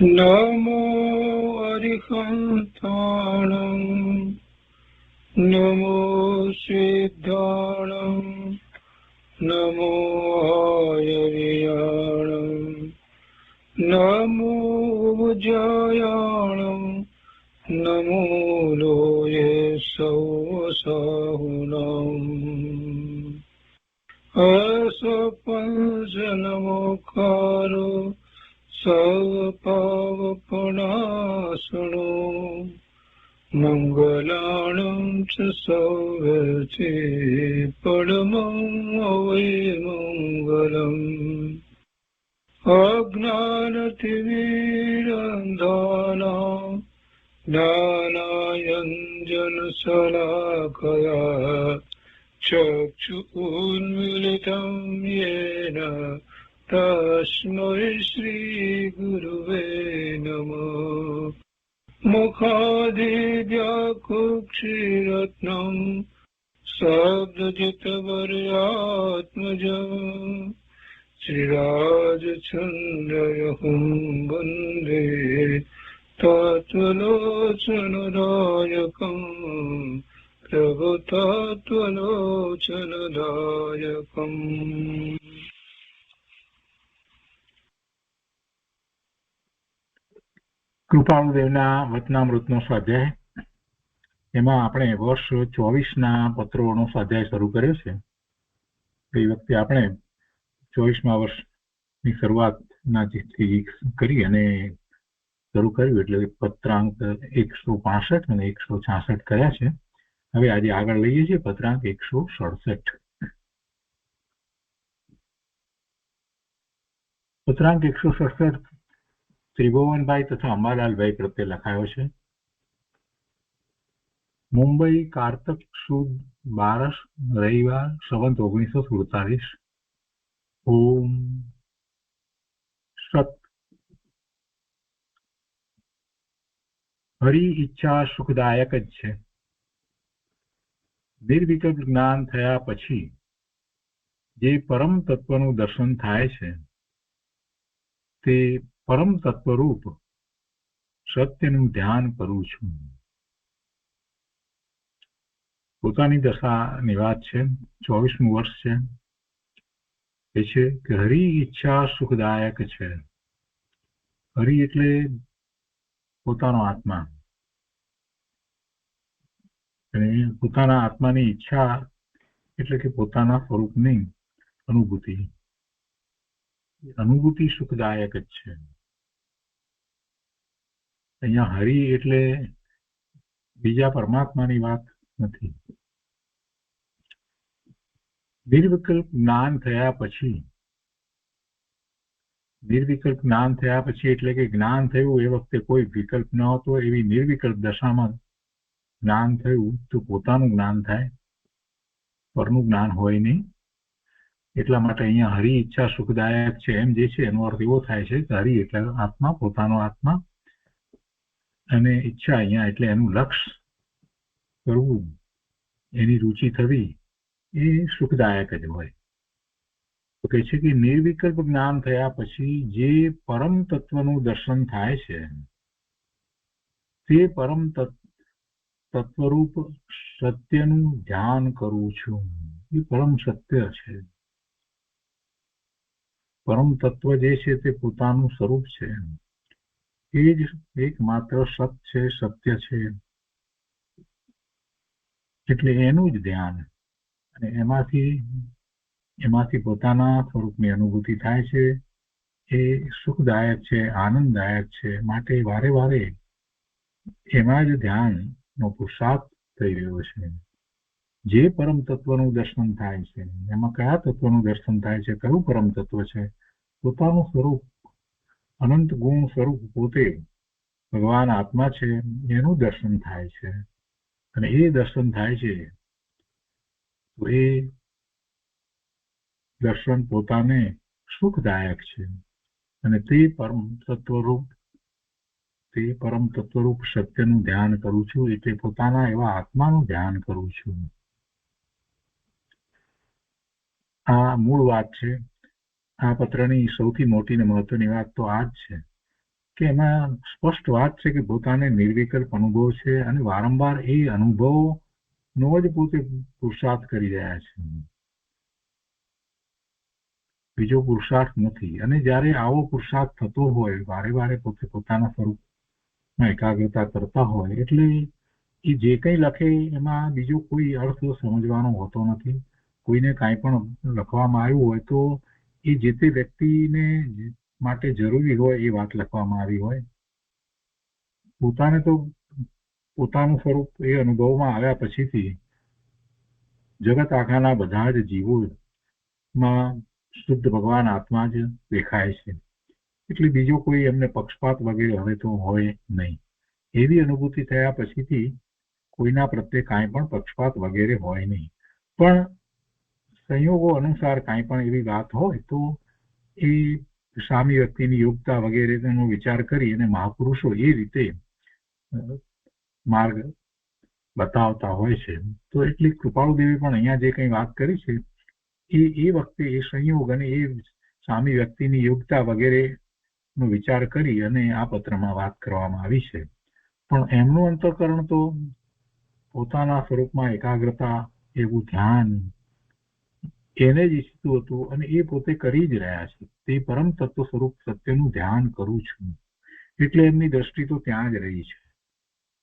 નમો અરિહંતાણં નમો સિદ્ધાણં નમો આયર્યાણં નમો ઉજ્જયાણં નમો લોયે સૌસાહુનં અસપંચનમોકારો સર્વપાવપનાશનો મંગલાણં ચ સૌવર્તે પરમં મંગલम् અજ્ઞાનતિમિરંધાનાં જ્ઞાનાંજનશલાકયા ચક્ષુન્મીલિतं येन તસ્મૈ શ્રીગુરુવે નમઃ મુખાદિવ્યાકુક્ષિરત્નં શબ્દજિતવર્યાત્મજં શ્રીરાજચંદ્રયહું વંદે તત્વલોચનદાયકં પ્રભુતત્વલોચનદાયકં કૃપાળુદેવના વચનામૃતનો સ્વાધ્યાય. એમાં આપણે વર્ષ 24ના પત્રોનો સ્વાધ્યાય શરૂ કર્યો છે. એ વખતે આપણે 24મા વર્ષની શરૂઆતના થી કરી અને શરૂ કર્યું એટલે પત્રાંક 165 અને 166 કર્યા છે. હવે આજે આગળ લઈએ છીએ પત્રાંક 167. પત્રાંક 167 ત્રિભુવનભાઈ તથા અંબાલાલભાઈ પ્રત્યે લખાયો છે. મુંબઈ, કારતક સુદ 12 રવિવાર સંવત 1947. ઓમ સત. હરિ ઈચ્છા સુખદાયક જ છે. નિર્વિકલ્પ જ્ઞાન થયા પછી જે પરમ તત્વનું દર્શન થાય છે તે પરમ તત્વરૂપ સત્યનું ધ્યાન કરું છું. પોતાની દશાની વાત છે. 24મું વર્ષ છે. એ છે કે હરિ ઈચ્છા સુખદાયક છે. હરિ એટલે પોતાનો આત્મા, અને પોતાના આત્માની ઈચ્છા એટલે કે પોતાના સ્વરૂપની અનુભૂતિ સુખદાયક જ છે. અહીંયા હરિ એટલે બીજા પરમાત્માની વાત નથી. નિર્વિકલ્પ જ્ઞાન થયા પછી એટલે કે જ્ઞાન થયું એ વખતે કોઈ વિકલ્પ ન હતો, એવી નિર્વિકલ્પ દશામાં જ્ઞાન થયું તો પોતાનું જ્ઞાન થાય, પરનું જ્ઞાન હોય નહીં. એટલા માટે અહીંયા હરિ ઈચ્છા સુખદાયક છે એમ જે છે એનો અર્થ એવો થાય છે કે હરિ એટલે આત્મા, પોતાનો આત્મા, અને ઈચ્છા અહીંયા એટલે એનું લક્ષ્ય કરવું, એની રુચિ થવી એ સુખદાયક જ હોય. તો કહે છે કે નિર્વિકલ્પ જ્ઞાન થયા પછી જે પરમ તત્વનું દર્શન થાય છે તે પરમ તત્વરૂપ સત્યનું ધ્યાન કરું છું. એ પરમ સત્ય છે. પરમ તત્વ જે છે તે પોતાનું સ્વરૂપ છે. એ જ એકમાત્ર સત છે, સત્ય છે. એટલે એનું જ ધ્યાન, અને એમાંથી પોતાના સ્વરૂપની અનુભૂતિ થાય છે. એ સુખદાયક છે, આનંદદાયક છે. માટે વારે વારે એમાં જ ધ્યાનનો પુરુષાર્થ થઈ રહ્યો છે. જે પરમ તત્વનું દર્શન થાય છે, એમાં કયા તત્વનું દર્શન થાય છે? કયું પરમ તત્વ છે? પોતાનું સ્વરૂપ, અનંત ગુણ સ્વરૂપ પોતે ભગવાન આત્મા છે, એનું દર્શન થાય છે. અને એ દર્શન થાય છે તો એ દર્શન પોતાને સુખદાયક છે. અને તે પરમ તત્વરૂપ સત્યનું ધ્યાન કરું છું, એટલે પોતાના એવા આત્માનું ધ્યાન કરું છું. આ મૂળ વાત છે. આ પત્રની સૌથી મોટી ને મહત્વની વાત તો આ જ છે કે એમાં સ્પષ્ટ વાત છે કે પોતાને નિર્વિકલ્પ અનુભવ છે અને વારંવાર એ અનુભવનો જ પોતે પુરુષાર્થ કરી રહ્યા છે, બીજો પુરુષાર્થ નથી. અને જ્યારે આવો પુરુષાર્થ થતો હોય, વારે વારે પોતે પોતાના સ્વરૂપમાં એકાગ્રતા કરતા હોય, એટલે એ જે કંઈ લખે એમાં બીજો કોઈ અર્થ સમજવાનો હોતો નથી. કોઈને કાંઈ પણ લખવામાં આવ્યું હોય તો એ જે તે વ્યક્તિને માટે જરૂરી હોય એ વાત લખવામાં આવી હોય. પોતાને તો પોતાનું સ્વરૂપ એ અનુભવમાં આવ્યા પછીથી જગત આખાના બધા જ જીવોમાં શુદ્ધ ભગવાન આત્મા જ દેખાય છે. એટલે બીજો કોઈ એમને પક્ષપાત વગેરે હવે તો હોય નહીં. એવી અનુભૂતિ થયા પછીથી કોઈના પ્રત્યે કાંઈ પણ પક્ષપાત વગેરે હોય નહીં. પણ સંયોગો અનુસાર કાંઈ પણ એવી વાત હોય તો એ સામી વ્યક્તિની યોગ્યતા વગેરે તેનો વિચાર કરી અને મહાપુરુષો એ રીતે માર્ગ બતાવતા હોય છે. તો એટલી કૃપાળુ દેવી પણ અહીંયા જે કંઈ વાત કરી છે એ વખતે એ સંયોગ અને એ સામી વ્યક્તિની યોગ્યતા વગેરેનો વિચાર કરી અને આ પત્રમાં વાત કરવામાં આવી છે. પણ એમનું અંતઃકરણ તો પોતાના સ્વરૂપમાં એકાગ્રતા, એવું ધ્યાન એને જ ઈચ્છતું હતું અને એ પોતે કરી જ રહ્યા છે. તે પરમ તત્વ સ્વરૂપ સત્યનું ધ્યાન કરું છું, એટલે એમની દ્રષ્ટિ તો ત્યાં જ રહી છે.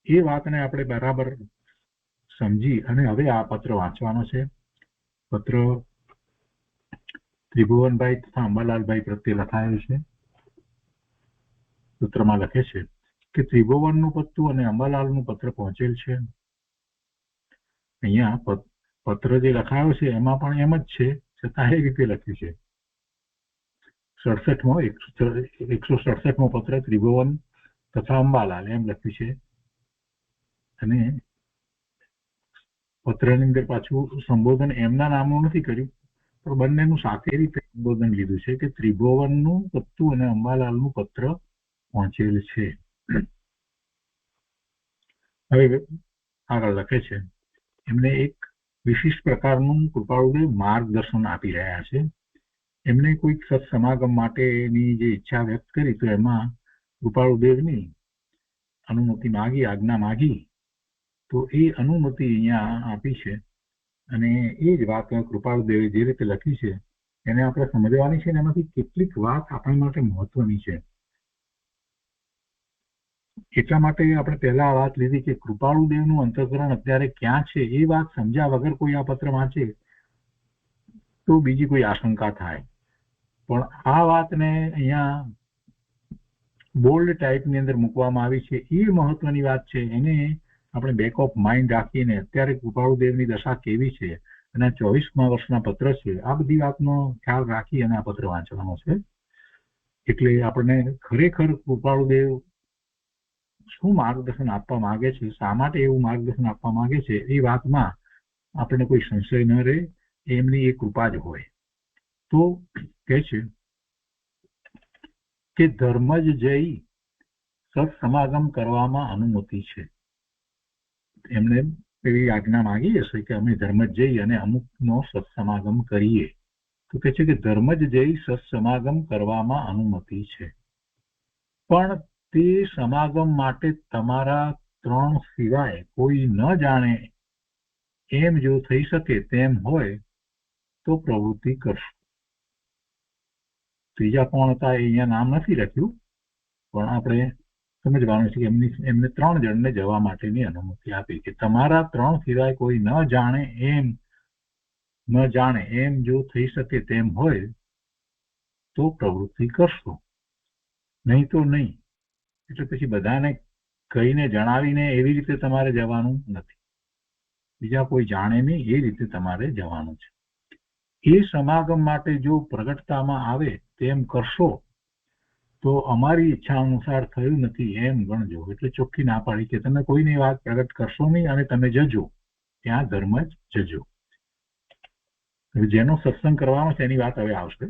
એ વાતને આપણે બરાબર સમજી અને હવે આ પત્ર વાંચવાનો છે. પત્ર ત્રિભુવનભાઈ તથા અંબાલાલભાઈ પ્રત્યે લખાયેલ છે. પત્રમાં લખે છે કે ત્રિભુવનનું પત્તું અને અંબાલાલનું પત્ર પહોંચેલ છે. અહીંયા પત્ર જે લખાયો છે એમાં પણ એમ જ છે, છતાં એ રીતે લખ્યું છે. 167મો પત્ર ત્રિભુવન તથા અંબાલાલ એમ લખ્યું છે. અને પત્રની અંદર પાછું સંબોધન એમના નામનું નથી કર્યું, પણ બંનેનું સાથે રીતે સંબોધન લીધું છે કે ત્રિભુવનનું પત્તું અને અંબાલાલનું પત્ર પહોંચેલ છે. હવે આગળ લખે છે, એમને એક વિશિષ્ટ પ્રકારનું કૃપાળુદેવ માર્ગદર્શન આપી રહ્યા છે. એમને કોઈક સત્સમાગમ માટેની જે ઈચ્છા વ્યક્ત કરી તો એમાં કૃપાળુદેવની અનુમતિ માગી, આજ્ઞા માગી, તો એ અનુમતિ અહીંયા આપી છે. અને એ જ વાત કૃપાળુદેવે જે રીતે લખી છે એને આપણે સમજવાની છે. અને એમાંથી કેટલીક વાત આપણા માટે મહત્વની છે. એટલા માટે આપણે પહેલા આ વાત લીધી કે કૃપાળુદેવનું અંતઃકરણ અત્યારે ક્યાં છે એ વાત સમજ્યા વગર કોઈ આ પત્ર વાંચે તો બીજી કોઈ આશંકા થાય. પણ આ વાતને અહીંયા બોલ્ડ ટાઈપની અંદર મૂકવામાં આવી છે. એ મહત્વની વાત છે. એને આપણે બેક ઓફ માઇન્ડ રાખીને અત્યારે કૃપાળુદેવની દશા કેવી છે અને 24મા વર્ષના પત્ર છે, આ બધી વાતનો ખ્યાલ રાખી અને આ પત્ર વાંચવાનો છે. એટલે આપણને ખરેખર કૃપાળુદેવ શું માર્ગદર્શન આપવા માંગે છે, શા માટે એવું માર્ગદર્શન આપવા માંગે છે, એ વાતમાં આપણને કોઈ સંશય ન રહે. એમની એ કૃપા જ હોય. તો કહે છે કે ધર્મ જ જઈ સત્સમાગમ કરવામાં અનુમતિ છે. એમને એવી આજ્ઞા માંગી હશે કે અમે ધર્મ જ જઈ અને અમુકનો સત્સમાગમ કરીએ. તો કહે છે કે ધર્મ જ જઈ સત્સમાગમ કરવામાં અનુમતિ છે, પણ તે સમાગમ માટે તમારા 3 સિવાય કોઈ ન જાણે એમ જો થઈ શકે તેમ હોય તો પ્રવૃત્તિ કરશો. ત્રીજા કોણ હતા એ અહીંયા નામ નથી લખ્યું, પણ આપણે સમજવાનું છે કે એમને 3 જણને જવા માટેની અનુમતિ આપી કે તમારા 3 સિવાય કોઈ ન જાણે એમ જો થઈ શકે તેમ હોય તો પ્રવૃત્તિ કરશો, નહીં તો નહીં. એટલે પછી બધાને કહીને જણાવીને એવી રીતે તમારે જવાનું નથી. બીજા કોઈ જાણે નહીં એ રીતે તમારે જવાનું છે. એ સમાગમ માટે જો પ્રગટતામાં આવે તેમ કરશો તો અમારી ઈચ્છા અનુસાર થયું નથી એમ ગણજો. એટલે ચોખ્ખી ના પાડી કે તમે કોઈની વાત પ્રગટ કરશો નહીં અને તમે જજો, ત્યાં ધર્મ જ જજો. જેનો સત્સંગ કરવાનો છે એની વાત હવે આવશે.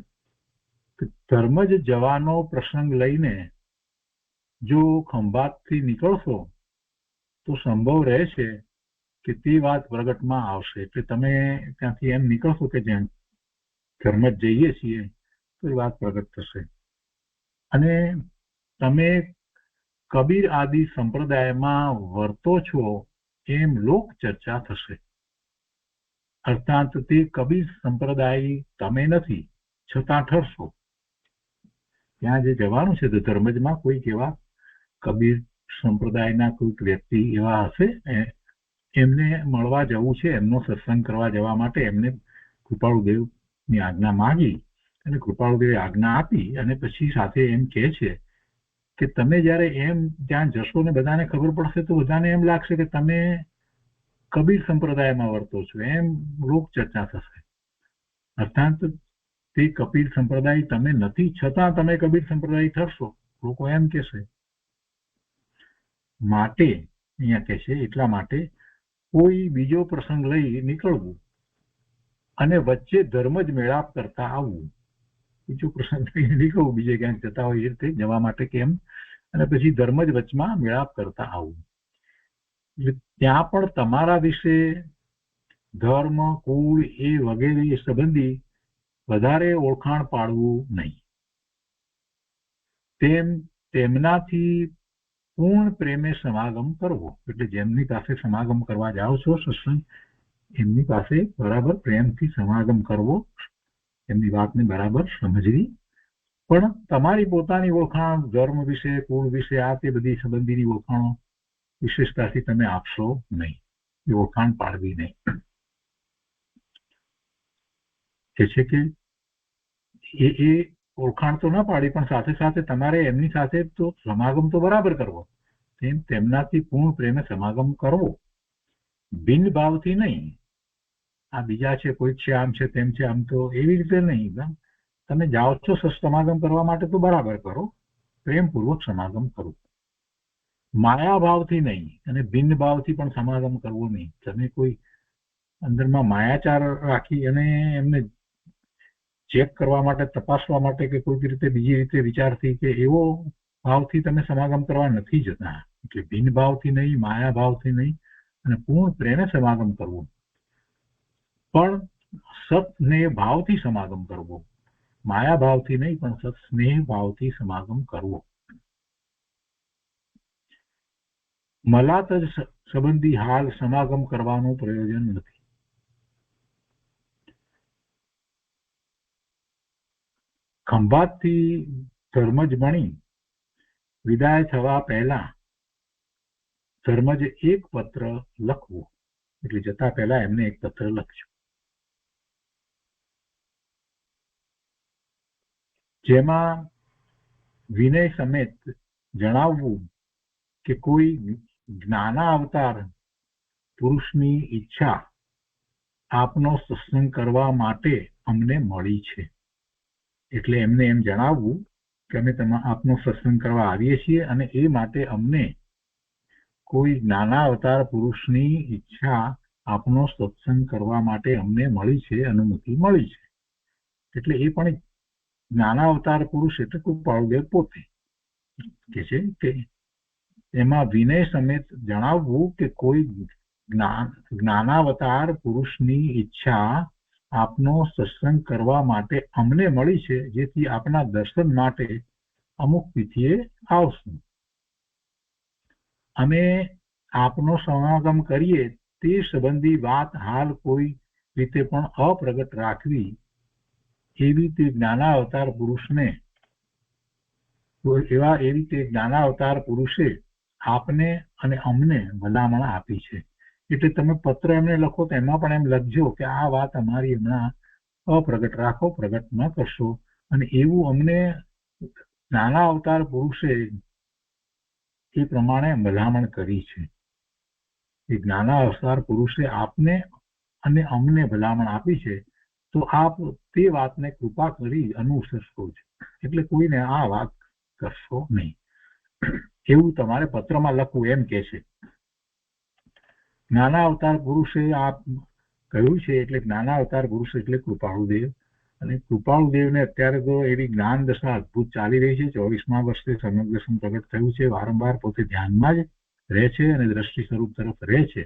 ધર્મ જ જવાનો પ્રસંગ લઈને જો ખંભાતથી નીકળશો તો સંભવ રહે છે કે તે વાત પ્રગટમાં આવશે. એટલે તમે ત્યાંથી એમ નીકળશો કે જેમ ધર્મ જ જઈએ છીએ તો એ વાત પ્રગટ થશે. અને તમે કબીર આદિ સંપ્રદાયમાં વર્તો છો એમ લોક ચર્ચા થશે. અર્થાત તે કબીર સંપ્રદાય તમે નથી છતાં ઠરશો. ત્યાં જે જવાનું છે તો ધર્મજમાં કોઈક એવા કબીર સંપ્રદાયના કોઈક વ્યક્તિ એવા હશે, એમને મળવા જવું છે, એમનો સત્સંગ કરવા જવા માટે એમને કૃપાળુદેવની આજ્ઞા માંગી અને કૃપાળુદેવે આજ્ઞા આપી અને પછી સાથે એમ કહે છે કે તમે જ્યારે એમ ત્યાં જશો ને બધાને ખબર પડશે તો બધાને એમ લાગશે કે તમે કબીર સંપ્રદાયમાં વર્તો છો, એમ લોક ચર્ચા થશે. અર્થાત તે કબીર સંપ્રદાય તમે નથી છતાં તમે કબીર સંપ્રદાય ઠરશો, લોકો એમ કહેશે. માટે અહીંયા કહે છે એટલા માટે કોઈ બીજો પ્રસંગ લઈ નીકળવું અને વચ્ચે ધર્મ જ મેળાપ કરતા આવવું. બીજો પ્રસંગ લઈને નીકળવું, બીજે ક્યાંક જતા હોય એ રીતે જવા માટે કેમ, અને પછી ધર્મ જ વચમાં મેળાપ કરતા આવવું. ત્યાં પણ તમારા વિશે ધર્મ, કુળ એ વગેરે સંબંધી વધારે ઓળખાણ પાડવું નહીં. તેમનાથી પૂર્ણ પ્રેમે સમાગમ કરવો. એટલે જેમની પાસે સમાગમ કરવા જાઓ છો સત્સંગ, એમની પાસે બરાબર પ્રેમથી સમાગમ કરવો, એમની વાતને બરાબર સમજવી. પણ તમારી પોતાની ઓળખાણ ધર્મ વિશે, કુળ વિશે, આ તે બધી સંબંધીની ઓળખાણો વિશેષતાથી તમે આપશો નહીં, એ ઓળખાણ પાડવી નહીં. એ છે કે એ ઓળખાણ તો ન પાડી પણ સાથે સાથે તમારે એમની સાથે તો સમાગમ તો બરાબર કરવો, તેમનાથી પૂર્ણ પ્રેમે સમાગમ કરવો, ભિન્ન ભાવથી નહીં. આ બીજા છે, કોઈ છે, આમ છે, તેમ છે, આમ તો એવી રીતે નહીં. તમે જાઓ છો સમાગમ કરવા માટે તો બરાબર કરો, પ્રેમપૂર્વક સમાગમ કરો. માયા ભાવથી નહીં અને ભિન્ન ભાવથી પણ સમાગમ કરવો નહીં. તમે કોઈ અંદરમાં માયાચાર રાખી અને એમને ચેક કરવા માટે, તપાસવા માટે કે કોઈક રીતે બીજી રીતે વિચારથી કે એવો ભાવથી તમે સમાગમ કરવા નથી જતા. એટલે ભિન્ન ભાવથી નહીં, માયા ભાવથી નહીં અને પૂર્ણ પ્રેમે સમાગમ કરવું, પણ સત સ્નેહ ભાવથી સમાગમ કરવો. માયા ભાવથી નહીં પણ સત સ્નેહ ભાવથી સમાગમ કરવો. મલાત જ સંબંધી હાલ સમાગમ કરવાનું પ્રયોજન નથી. ખંભાતથી ધર્મજ બની વિદાય થવા પહેલા ધર્મજ એક પત્ર લખવો. એટલે જતા પહેલા એમને એક પત્ર લખજો, જેમાં વિનય સમેત જણાવવું કે કોઈ જ્ઞાનાવતાર પુરુષની ઈચ્છા આપનો સત્સંગ કરવા માટે અમને મળી છે. એટલે એમને એમ જણાવવું કે અમે આપનો સત્સંગ કરવા આવીએ છીએ અને એ માટે અમને કોઈ જ્ઞાનાવતાર પુરુષની ઈચ્છા આપનો સત્સંગ કરવા માટે અમને મળી છે, અનુમતિ મળી છે. એટલે એ પણ જ્ઞાનાવતાર પુરુષ એટલે કૃપાળુદેવ પોતે કે છે કે એમાં વિનય સમેત જણાવવું કે કોઈ જ્ઞાનાવતાર પુરુષની ઈચ્છા આપનો સત્સંગ કરવા માટે અમને મળી છે, જેથી આપના દર્શન માટે અમુક તિથિએ આવશું. અમે આપનો સમાગમ કરીએ તે સંબંધી વાત હાલ કોઈ રીતે પણ અપ્રગટ રાખવી, એવી તે જ્ઞાનાવતાર પુરુષને એવી તે જ્ઞાનાવતાર પુરુષે આપને અને અમને ભલામણ આપી છે. એટલે તમે પત્ર એમને લખો તો એમાં પણ એમ લખજો કે આ વાત અમારી હમણાં અપ્રગટ રાખો, પ્રગટ ન કરશો. અને એવું અમને નાના અવતાર પુરુષે એ પ્રમાણે ભલામણ કરી છે. એ જ્ઞાના અવતાર પુરુષે આપને અને અમને ભલામણ આપી છે, તો આપ તે વાતને કૃપા કરી અનુસરશો છે. એટલે કોઈને આ વાત કરશો નહીં, એવું તમારે પત્રમાં લખવું એમ કે છે. જ્ઞાના અવતાર પુરુષે આ કહ્યું છે. એટલે જ્ઞાના અવતાર પુરુષ એટલે કૃપાળુદેવ. અને કૃપાળુદેવને અત્યારે તો એવી જ્ઞાન દશા અદભુત ચાલી રહી છે. 24મા વર્ષે સમ્યક દર્શન પ્રગટ થયું છે. વારંવાર પોતે ધ્યાનમાં જ રહે છે અને દ્રષ્ટિ સ્વરૂપ તરફ રહે છે.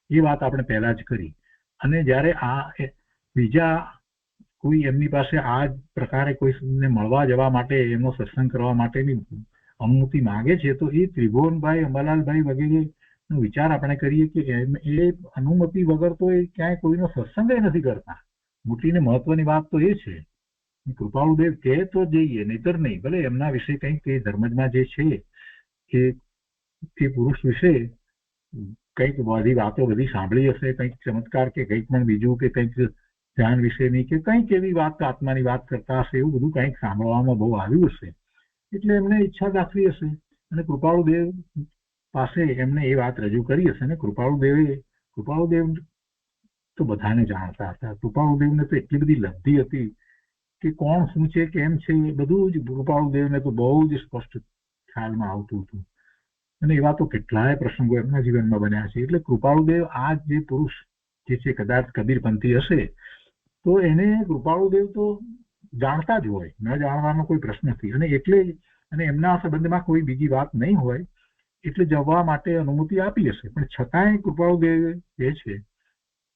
એ વાત આપણે પહેલા જ કરી. અને જ્યારે આ બીજા કોઈ એમની પાસે આ પ્રકારે કોઈને મળવા જવા માટે, એમનો સત્સંગ કરવા માટેની અનુમતિ માંગે છે તો એ ત્રિભુવનભાઈ, અંબાલાલભાઈ વગેરે નો વિચાર આપણે કરીએ કે એ અનુમતિ વગર તો એ ક્યાંય કોઈનો સત્સંગ નથી કરતા. મોટીને મહત્વની વાત તો એ છે. કૃપાળુદેવ કહે તો જઈએ, નહીતર નહીં. ભલે એમના વિશે કંઈક એ ધર્મજમાં જે છે એ પુરુષ વિશે કંઈક બધી વાતો બધી સાંભળી હશે, કંઈક ચમત્કાર કે કંઈક પણ બીજું કે કંઈક ધ્યાન વિશેની કે કંઈક એવી વાત આત્માની વાત કરતા હશે, એવું બધું કંઈક સાંભળવામાં બહુ આવ્યું હશે, એટલે એમને ઈચ્છા દાખવી હશે અને કૃપાળુદેવ પાસે એમને એ વાત રજૂ કરી હશે. ને કૃપાળુદેવ તો બધાને જાણતા હતા. કૃપાળુદેવને તો એટલી બધી લબ્ધિ હતી કે કોણ શું છે, કેમ છે, બધું જ કૃપાળુદેવને તો બહુ જ સ્પષ્ટ ખ્યાલમાં આવતું હતું. અને એવા તો કેટલાય પ્રસંગો એમના જીવનમાં બન્યા છે. એટલે કૃપાળુદેવ આ જે પુરુષ જે છે કદાચ કબીરપંથી હશે તો એને કૃપાળુદેવ તો જાણતા જ હોય, ન જાણવાનો કોઈ પ્રશ્ન નથી. અને એટલે અને એમના સંબંધમાં કોઈ બીજી વાત નહીં હોય એટલે જવા માટે અનુમતિ આપી હશે. પણ છતાંય કૃપાળુદેવ એ છે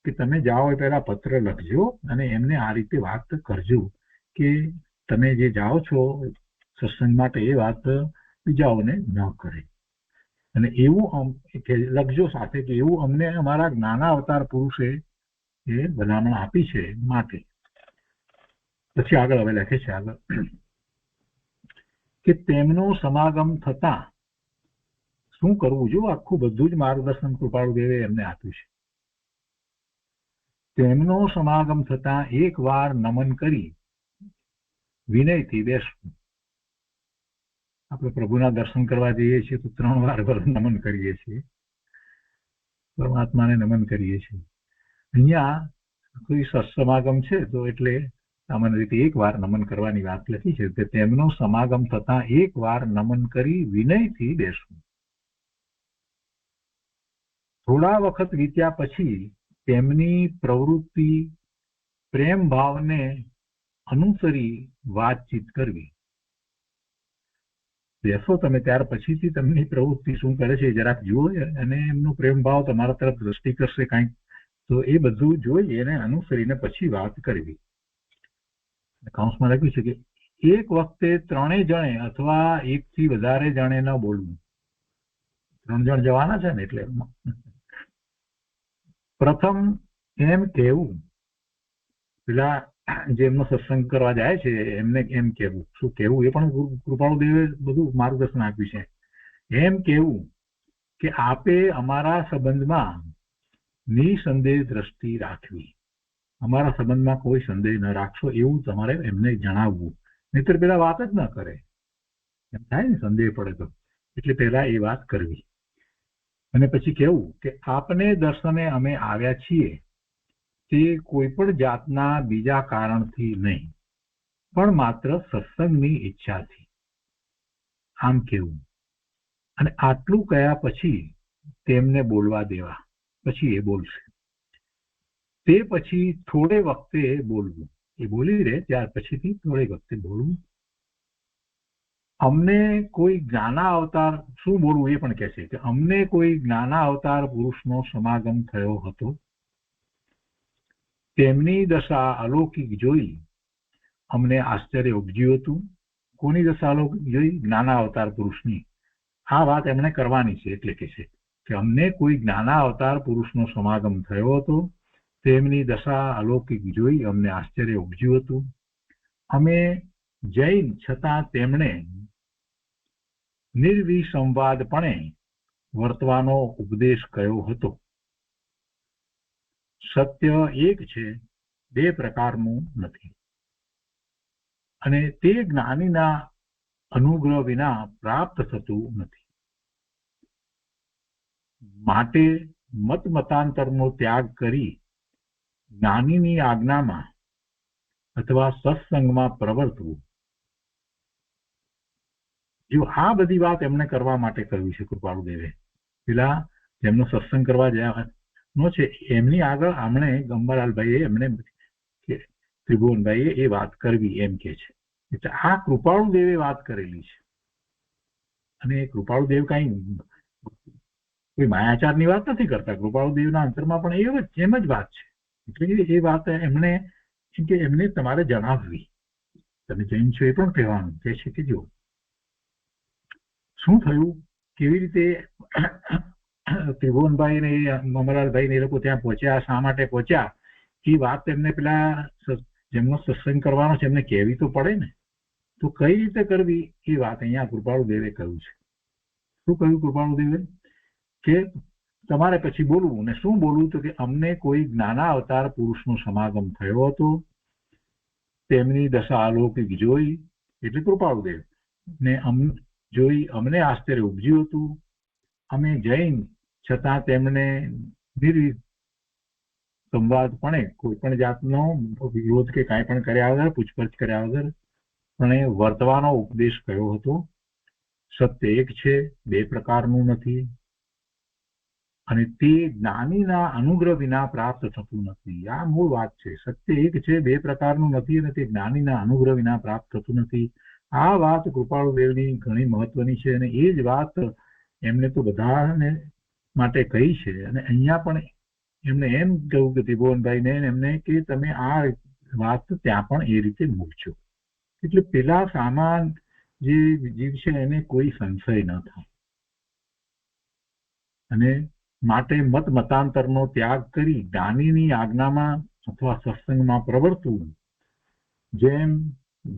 કે તમે જાઓ એ પહેલા પત્ર લખજો અને એમને આ રીતે વાત કરજો કે તમે જે જાઓ છો સત્સંગ માટે એ વાત બીજાઓને ન કરે. અને એવું લખજો સાથે કે એવું અમને અમારા જ્ઞાનાવતાર પુરુષે એ ભલામણ આપી છે માટે. પછી આગળ હવે લખે છે આગળ કે તેમનો સમાગમ થતા શું કરવું. જો આખું બધું જ માર્ગદર્શન કૃપાળુદેવે એમને આપ્યું છે. તેમનો સમાગમ થતા એક વાર નમન કરી વિનયથી બેસવું. આપણે પ્રભુના દર્શન કરવા જઈએ છીએ તો 3 વાર નમન કરીએ છીએ, પરમાત્માને નમન કરીએ છીએ. અહીંયા કોઈ સત્સમાગમ છે તો એટલે સામાન્ય રીતે એક વાર નમન કરવાની વાત લખી છે કે તેમનો સમાગમ થતા એક વાર નમન કરી વિનયથી બેસવું. થોડા વખત વીત્યા પછી તેમની પ્રવૃત્તિ પ્રેમ ભાવને અનુસરી વાતચીત કરવી. બેસો તમે, ત્યાર પછીથી તેમની પ્રવૃત્તિ શું કરે છે જરાક જુઓ અને એમનો પ્રેમ ભાવ તમારા તરફ દ્રષ્ટિ કરશે કાંઈક તો એ બધું જોઈ એને અનુસરીને પછી વાત કરવી. કૌંસમાં લખ્યું છે કે એક વખતે 3 જણે અથવા 1 થી વધારે જણે ન બોલવું. 3 જણ જવાના છે ને એટલે પ્રથમ એમ કહેવું, પેલા જે એમનો સત્સંગ કરવા જાય છે એમને એમ કહેવું. શું કહેવું એ પણ કૃપાળુદેવે બધું માર્ગદર્શન આપ્યું છે. એમ કહેવું કે આપે અમારા સંબંધમાં નિસંદેહ દ્રષ્ટિ રાખવી. અમારા સંબંધમાં કોઈ સંદેહ ન રાખશો એવું તમારે એમને જણાવવું. નહીતર પેલા વાત જ ન કરે, એમ થાય ને સંદેહ પડે તો. એટલે પેલા એ વાત કરવી. અને પછી કહેવું કે આપને દર્શને અમે આવ્યા છીએ તે કોઈ પણ જાતના બીજા કારણથી નહીં, પણ માત્ર સત્સંગની ઈચ્છાથી. આમ કહેવું. અને આટલું કહ્યા પછી તેમને બોલવા દેવા. પછી એ બોલશે. તે પછી થોડે વખતે બોલવું. એ બોલી રહે ત્યાર પછીથી થોડે વખતે બોલવું. અમને કોઈ જ્ઞાના અવતાર, શું બોલવું એ પણ કહે છે કે અમને કોઈ જ્ઞાના અવતાર પુરુષનો સમાગમ થયો હતો. તેમની દશા અલૌકિક જોઈ અમને આશ્ચર્ય ઉપજ્યું હતું. કોની દશા અલૌકિક જોઈ? જ્ઞાના અવતાર પુરુષની. આ વાત એમણે કરવાની છે. એટલે કે છે કે અમને કોઈ જ્ઞાના અવતાર પુરુષનો સમાગમ થયો હતો. તેમની દશા અલૌકિક જોઈ અમને આશ્ચર્ય ઉપજ્યું હતું. અમે જૈન છતાં તેમણે નિર્વિસંવાદપણે વર્તવાનો ઉપદેશ કર્યો હતો. સત્ય એક છે, 2 પ્રકારનું નથી, અને તે જ્ઞાનીના અનુગ્રહ વિના પ્રાપ્ત થતું નથી. માટે મતાંતરનો ત્યાગ કરી જ્ઞાનીની આજ્ઞામાં અથવા સત્સંગમાં પ્રવર્તવું. જો આ બધી વાત એમને કરવા માટે કહ્યું છે કૃપાળુદેવે. પેલા જેમનો સત્સંગ કરવા જવાનો છે એમની આગળ આમણે અંબાલાલભાઈએ એમને ત્રિભુવનભાઈએ એ વાત કરવી એમ કે છે. એટલે આ કૃપાળુદેવે વાત કરેલી છે. અને કૃપાળુદેવ કઈ કોઈ માયાચારની વાત નથી કરતા. કૃપાળુદેવના અંતરમાં પણ એમ જ વાત છે. એટલે એ વાત એમને કે એમને તમારે જણાવવી. તમે જૈન છો એ પણ કહેવાનું કે છે કે જો શું થયું, કેવી રીતે ત્રિભુવનભાઈ ને મમરાલભાઈ ને એ લોકો ત્યાં પહોંચ્યા, શા માટે પહોંચ્યા, એ વાત એમને પેલા જેમનો સત્સંગ કરવાનો છે એમને કહેવી તો પડે ને. તો કઈ રીતે કરવી એ વાત અહીંયા કૃપાળુદેવે કહ્યું છે. શું કહ્યું કૃપાળુદેવે કે તમારે પછી બોલવું, ને શું બોલવું તો કે અમને કોઈ જ્ઞાનાવતાર પુરુષનો સમાગમ થયો હતો, તેમની દશા અલૌકિક જોઈ, એટલે કૃપાળુદેવ ને જોઈ અમને આશ્ચર્ય ઉપજ્યું હતું. અમે જૈન છતાં તેમને સંવાદપણે કોઈ પણ જાતનો વિરોધ કે કાંઈ પણ કર્યા વગર, પૂછપરછ કર્યા વગર પણ એ વર્તવાનો ઉપદેશ કર્યો હતો. સત્ય એક છે, બે પ્રકારનું નથી, અને તે જ્ઞાનીના અનુગ્રહ વિના પ્રાપ્ત થતું નથી. આ મૂળ વાત છે. સત્ય એક છે, બે પ્રકારનું નથી, અને તે જ્ઞાનીના અનુગ્રહ વિના પ્રાપ્ત થતું નથી. આ વાત કૃપાળુદેવની ઘણી મહત્વની છે, અને એ જ વાત એમને તો બધાને માટે કહી છે. અને અહીંયા પણ એમને એમ કહ્યું કે ત્રિભુવનભાઈને એમને કે તમે આ વાત ત્યાં પણ એ રીતે મૂકજો, એટલે પેલા સામાન જે જીવ છે એને કોઈ સંશય ન થાય. અને માટે મત મતાંતરનો ત્યાગ કરી જ્ઞાનીની આજ્ઞામાં અથવા સત્સંગમાં પ્રવર્તવું, જેમ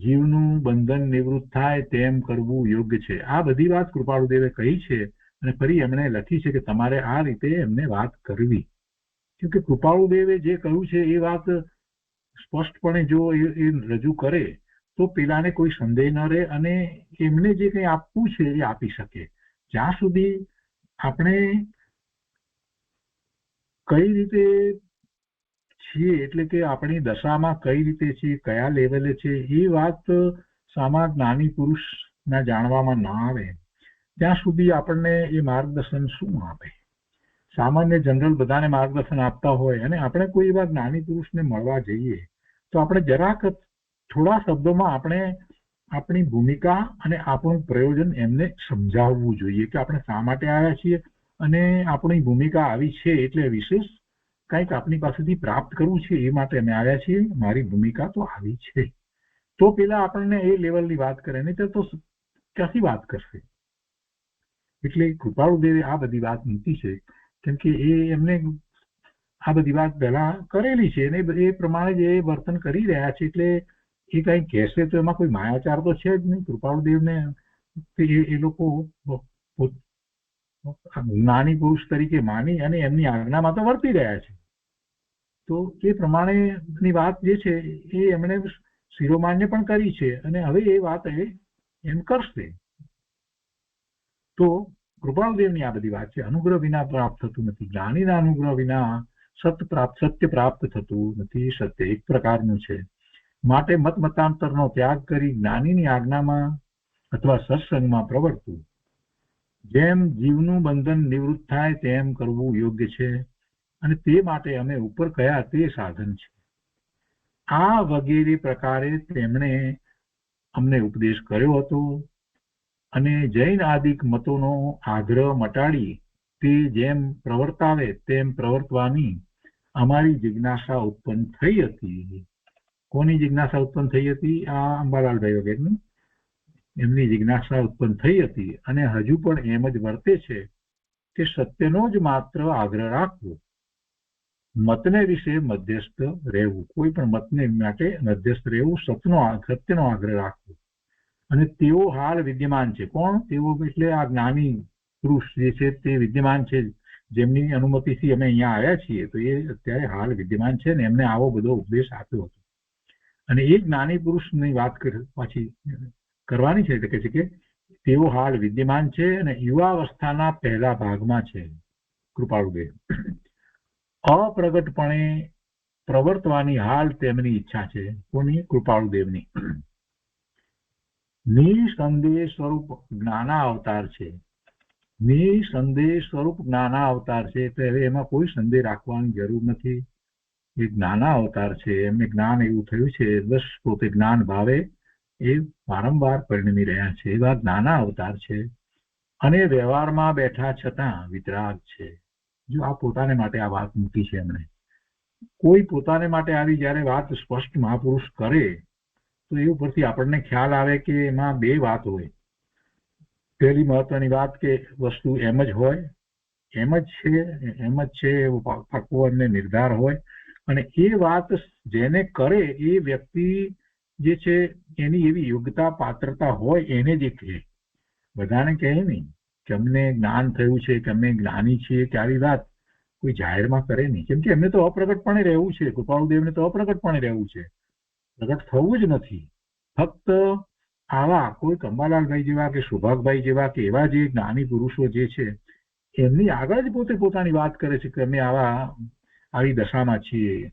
જીવનું બંધન નિવૃત્ત થાય તેમ કરવું યોગ્ય છે. આ બધી વાત કૃપાળુદેવે કહી છે, અને ફરી એમણે લખી છે કે તમારે આ રીતે એમને વાત કરવી. કેમકે કૃપાળુદેવે જે કહ્યું છે એ વાત સ્પષ્ટપણે જો એ રજૂ કરે તો પેલાને કોઈ સંદેહ ન રહે, અને એમને જે કંઈ આપવું છે એ આપી શકે. જ્યાં સુધી આપણે કઈ રીતે છીએ, એટલે કે આપણી દશામાં કઈ રીતે છીએ, કયા લેવલે છે, એ વાત સામા જ્ઞાની પુરુષના જાણવામાં ના આવે ત્યાં સુધી આપણને એ માર્ગદર્શન શું આપે. સામાન્ય જનરલ બધાને માર્ગદર્શન આપતા હોય, અને આપણે કોઈ એવા જ્ઞાની પુરુષને મળવા જઈએ તો આપણે જરાક થોડા શબ્દોમાં આપણે આપણી ભૂમિકા અને આપણું પ્રયોજન એમને સમજાવવું જોઈએ કે આપણે શા માટે આવ્યા છીએ, અને આપણી ભૂમિકા આવી છે એટલે વિશેષ કંઈક આપણી પાસેથી પ્રાપ્ત કરવું છે, એ માટે અમે આવ્યા છીએ, મારી ભૂમિકા તો આવી છે. તો પેલા આપણને એ લેવલની વાત કરે, નહીં તો ક્યાંથી વાત કરશે. એટલે કૃપાળુદેવે આ બધી વાત મૂકી છે, કેમ કે એ એમને આ બધી વાત પહેલા કરેલી છે, અને એ પ્રમાણે જ એ વર્તન કરી રહ્યા છે. એટલે એ કંઈ કહેશે તો એમાં કોઈ માયાચાર તો છે જ નહીં. કૃપાળુદેવને એ લોકો જ્ઞાની પુરુષ તરીકે માની અને એમની આજ્ઞામાં તો વર્તી રહ્યા છે. તો એ પ્રમાણેની વાત જે છે એ એમણે શિરોમાન્ય પણ કરી છે, અને હવે એ વાત એમ કરશે. તો કૃપાળુદેવની આ બધી વાત છે. અનુગ્રહ વિના પ્રાપ્ત થતું નથી, જ્ઞાનીના અનુગ્રહ વિના સત્ય પ્રાપ્ત થતું નથી. સત્ય એક પ્રકારનું છે. માટે મત મતાંતરનો ત્યાગ કરી જ્ઞાનીની આજ્ઞામાં અથવા સત્સંગમાં પ્રવર્તવું, જેમ જીવનું બંધન નિવૃત્ત થાય તેમ કરવું યોગ્ય છે, અને તે માટે અમે ઉપર કયા તે સાધન છે. આ વગેરે પ્રકારે તેમણે અમને ઉપદેશ કર્યો હતો, અને જૈન આદિક મતોનો આગ્રહ મટાડી તે જેમ પ્રવર્તાવે તેમ પ્રવર્તવાની અમારી જિજ્ઞાસા ઉત્પન્ન થઈ હતી. કોની જિજ્ઞાસા ઉત્પન્ન થઈ હતી? આ અંબાલાલભાઈ વગેરેની એમની જિજ્ઞાસા ઉત્પન્ન થઈ હતી, અને હજુ પણ એમ જ વર્તે છે કે સત્યનો જ માત્ર આગ્રહ રાખવો, મતને વિશે મધ્યસ્થ રહેવું, કોઈ પણ મતને માટે મધ્યસ્થ રહેવું, સત્યનો આગ્રહ રાખવો. અને તેઓ હાલ વિદ્યમાન છે. કોણ તેઓ? એટલે આ જ્ઞાની પુરુષ જે છે તે વિદ્યમાન છે, જેમની અનુમતિથી અમે અહીંયા આવ્યા છીએ. તો એ અત્યારે હાલ વિદ્યમાન છે, ને એમને આવો બધો ઉપદેશ આપ્યો હતો. અને એ જ્ઞાની પુરુષની વાત પાછી કરવાની છે, એટલે કહે છે કે તેઓ હાલ વિદ્યમાન છે અને યુવાવસ્થાના પહેલા ભાગમાં છે. કૃપાળુદેવ અપ્રગટપણે પ્રવર્તવાની હાલ તેમની ઈચ્છા છે. કોની? કૃપાળુદેવની. નિસંદેહ સ્વરૂપ જ્ઞાના અવતાર છે. નિસંદેહ સ્વરૂપ જ્ઞાના અવતાર છે, એટલે હવે એમાં કોઈ સંદેહ રાખવાની જરૂર નથી. એ જ્ઞાના અવતાર છે, એમને જ્ઞાન એવું થયું છે, બસ પોતે જ્ઞાન ભાવે એ વારંવાર પરિણમી રહ્યા છે, એવા જ્ઞાના અવતાર છે. અને વ્યવહારમાં બેઠા છતાં વિતરાગ છે. જો આ પોતાને માટે આ વાત મૂકી છે એમણે. કોઈ પોતાને માટે આવી જયારે વાત સ્પષ્ટ મહાપુરુષ કરે તો એ ઉપરથી આપણને ખ્યાલ આવે કે એમાં બે વાત હોય. પહેલી મહત્વની વાત કે વસ્તુ એમ જ હોય, એમ જ છે એવો પાક્કો એમને નિર્ધાર હોય, અને એ વાત જેને કરે એ વ્યક્તિ જે છે એની એવી યોગ્યતા પાત્રતા હોય એને જ કહે. બધાને કહે નહીં કે અમને જ્ઞાન થયું છે કે અમે જ્ઞાની છીએ કે આવી વાત કોઈ જાહેરમાં કરે નહીં, કેમ કે એમને તો અપ્રગટપણે રહેવું છે. કૃપાળુદેવને તો અપ્રગટપણે રહેવું છે, પ્રગટ થવું જ નથી. ફક્ત આવા કોઈ અંબાલાલભાઈ જેવા કે સૌભાગભાઈ જેવા કે એવા જે જ્ઞાની પુરુષો જે છે એમની આગળ જ પોતે પોતાની વાત કરે છે કે અમે આવી દશામાં છીએ.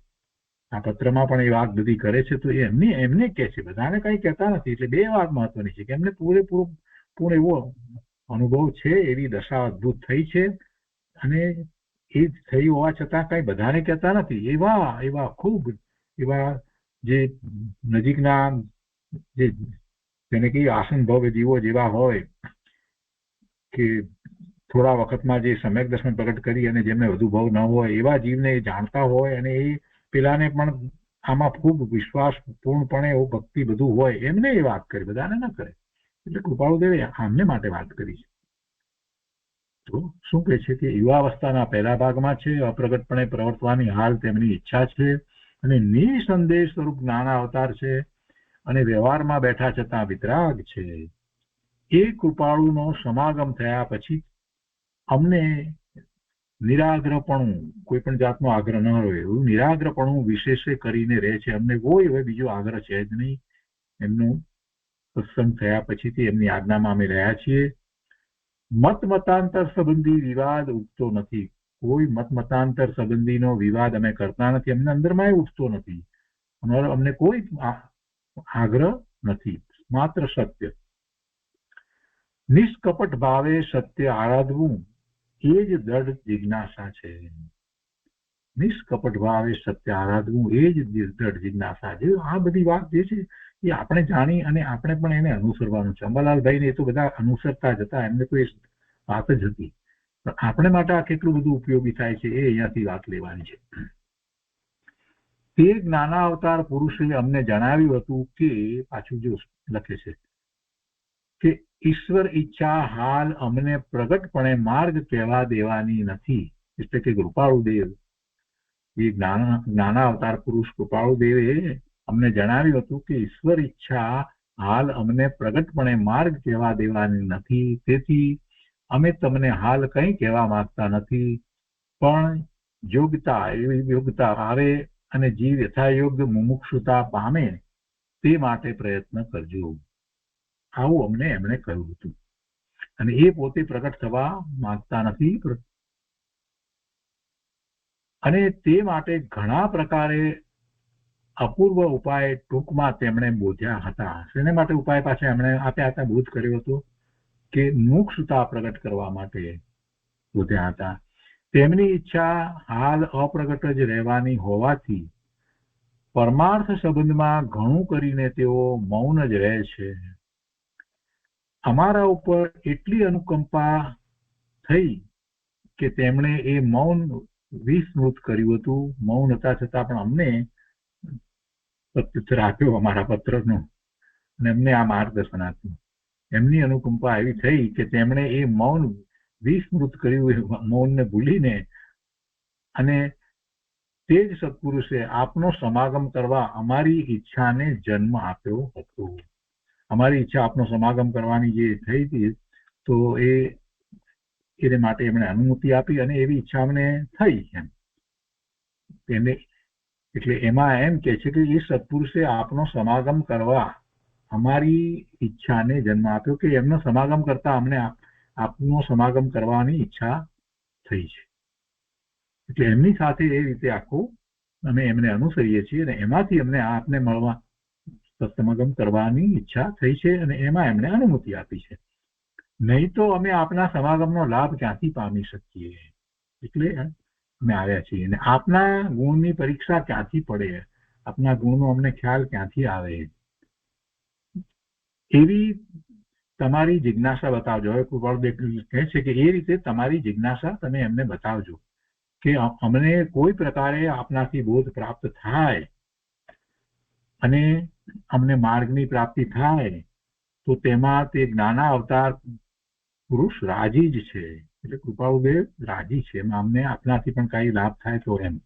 આ પત્રમાં પણ એ વાત બધી કરે છે, તો એમને કહે છે, બધાને કઈ કહેતા નથી. એટલે બે વાત મહત્વની છે કે એમને પૂરેપૂરો એવો અનુભવ છે, એવી દશા અદભુત થઈ છે, અને એ થઈ હોવા છતાં કઈ બધાને કહેતા નથી. એવા ખૂબ એવા જે નજીકના જે જેને કે આસન ભવ જીવો જેવા હોય કે થોડા વખતમાં જે સમ્યક દર્શન પ્રગટ કરી અને જેમને વધુ ભાવ ન હોય એવા જીવને એ જાણતા હોય, અને એ પેલાને પણ આમાં ખૂબ વિશ્વાસ પૂર્ણપણે એવું ભક્તિ બધું હોય એમને એ વાત કરી, બધાને ન કરે. એટલે કૃપાળુદેવે આમને માટે વાત કરી છે. તો શું કહે છે કે યુવાવસ્થાના પહેલા ભાગમાં છે અપ્રગટપણે પ્રવર્તવાની હાલ તેમની ઈચ્છા છે, અને નિસંદેહ સ્વરૂપ જ્ઞાન અવતાર છે, અને વ્યવહારમાં બેઠા છતાં વિતરાગ છે. એ કૃપાળુનો સમાગમ થયા પછી અમને નિરાગ્રપણું, કોઈ પણ જાતનો આગ્રહ ન હોય એવું નિરાગ્રપણું વિશેષે કરીને રહે છે. અમને કોઈ હવે બીજો આગ્રહ છે જ નહીં. એમનું સત્સંગ થયા પછીથી એમની આજ્ઞામાં અમે રહ્યા છીએ. મત મતાંતર સંબંધી વિવાદ ઉઠતો નથી. કોઈ મત મતાંતર સંબંધીનો વિવાદ અમે કરતા નથી, અમને અંદરમાં ઉઠતો નથી. અમને કોઈ આગ્રહ નથી, માત્ર સત્ય. નિષ્કપટ ભાવે સત્ય આરાધવું એ જ દ્રઢ જિજ્ઞાસા છે. નિષ્કપટ ભાવે સત્ય આરાધવું એ જ દ્રઢ જિજ્ઞાસા છે. આ બધી વાત જે છે એ આપણે જાણી અને આપણે પણ એને અનુસરવાનું છે. અંબાલાલભાઈને એ તો બધા અનુસરતા જ હતા, એમને તો એ વાત જ હતી, પણ આપણે માટે આ કેટલું બધું ઉપયોગી થાય છે એ અહીંયાથી વાત લેવાની છે. તે જ્ઞાનાવતાર પુરુષે અમને જણાવ્યું હતું કે, પાછું જો લખે છે કે ઈશ્વર ઈચ્છા હાલ અમને પ્રગટપણે માર્ગ કહેવા દેવાની નથી. એટલે કે કૃપાળુદેવ, એ જ્ઞાનાવતાર પુરુષ કૃપાળુદેવે અમને જણાવ્યું હતું કે ઈશ્વર ઈચ્છા હાલ અમને પ્રગટપણે માર્ગ કહેવા દેવાની નથી. તેથી અમે તમને હાલ કંઈ કહેવા માંગતા નથી, પણ એવી યોગ્યતા આવે અને જીવ યથાયોગ્ય મુમુક્ષુતા પામે તે માટે પ્રયત્ન કરજો. આવું અમને એમણે કહ્યું હતું, અને એ પોતે પ્રગટ થવા માંગતા નથી, અને તે માટે ઘણા પ્રકારે અપૂર્વ ઉપાય ટૂંકમાં તેમણે બોધ્યા હતા. શેને માટે ઉપાય પાછા એમણે આપ્યા બોધ કર્યો હતો કે મુક્ષતા પ્રગટ કરવા માટે બોધ્યા હતા. તેમની ઈચ્છા હાલ અપ્રગટ જ રહેવાની હોવાથી પરમાર્થ સંબંધમાં ઘણું કરીને તેઓ મૌન જ રહે છે. અમારા ઉપર એટલી અનુકંપા થઈ કે તેમણે એ મૌન વિસ્મૃત કર્યું હતું. મૌન હતા છતાં પણ અમને પ્રત્યુત્તર આપ્યો અમારા પત્રનો, અને અમને આ માર્ગદર્શન આપ્યું. એમની અનુકંપા એવી થઈ કે તેમણે એ મૌન વિસ્મૃત કર્યું, મૌનને ભૂલીને, અને તે જ સત્પુરુષે આપનો સમાગમ કરવા અમારી ઈચ્છાને જન્મ આપ્યો હતો. અમારી ઈચ્છા આપનો સમાગમ કરવાની જે થઈ હતી, તો એને માટે એમણે અનુમતિ આપી, અને એવી ઈચ્છા અમને થઈ એમ. એટલે એમાં એમ કે છે કે એ સત્પુરુષે આપનો સમાગમ કરવા અમારી ઈચ્છાને જન્મ આપ્યો, કે એમનો સમાગમ કરતા અમને આપનો સમાગમ કરવાની ઈચ્છા થઈ છે. એટલે એમની સાથે એ રીતે આખું અમે એમને અનુસરીએ છીએ, અને એમાંથી અમને આપને મળવા સમાગમ કરવાની ઈચ્છા થઈ છે, અને એમાં એમણે અનુમતિ આપી છે. નહીં તો અમે આપના સમાગમનો લાભ ક્યાંથી પામી શકીએ. એટલે અમે આવ્યા છીએ, અને આપના ગુણની પરીક્ષા ક્યાંથી પડે, આપના ગુણનો અમને ખ્યાલ ક્યાંથી આવે, એવી તમારી જિજ્ઞાસા બતાવજો. હવે કૃપાળુદેવ કહે છે કે એ રીતે તમારી જિજ્ઞાસા તમે એમને બતાવજો કે અમને કોઈ પ્રકારે આપનાથી બોધ પ્રાપ્ત થાય અને અમને માર્ગની પ્રાપ્તિ થાય, તો તેમાં તે જ્ઞાના અવતાર પુરુષ રાજી જ છે, એટલે કૃપાળુદેવ રાજી છે, એમાં અમને આપનાથી પણ કઈ લાભ થાય તો એમ.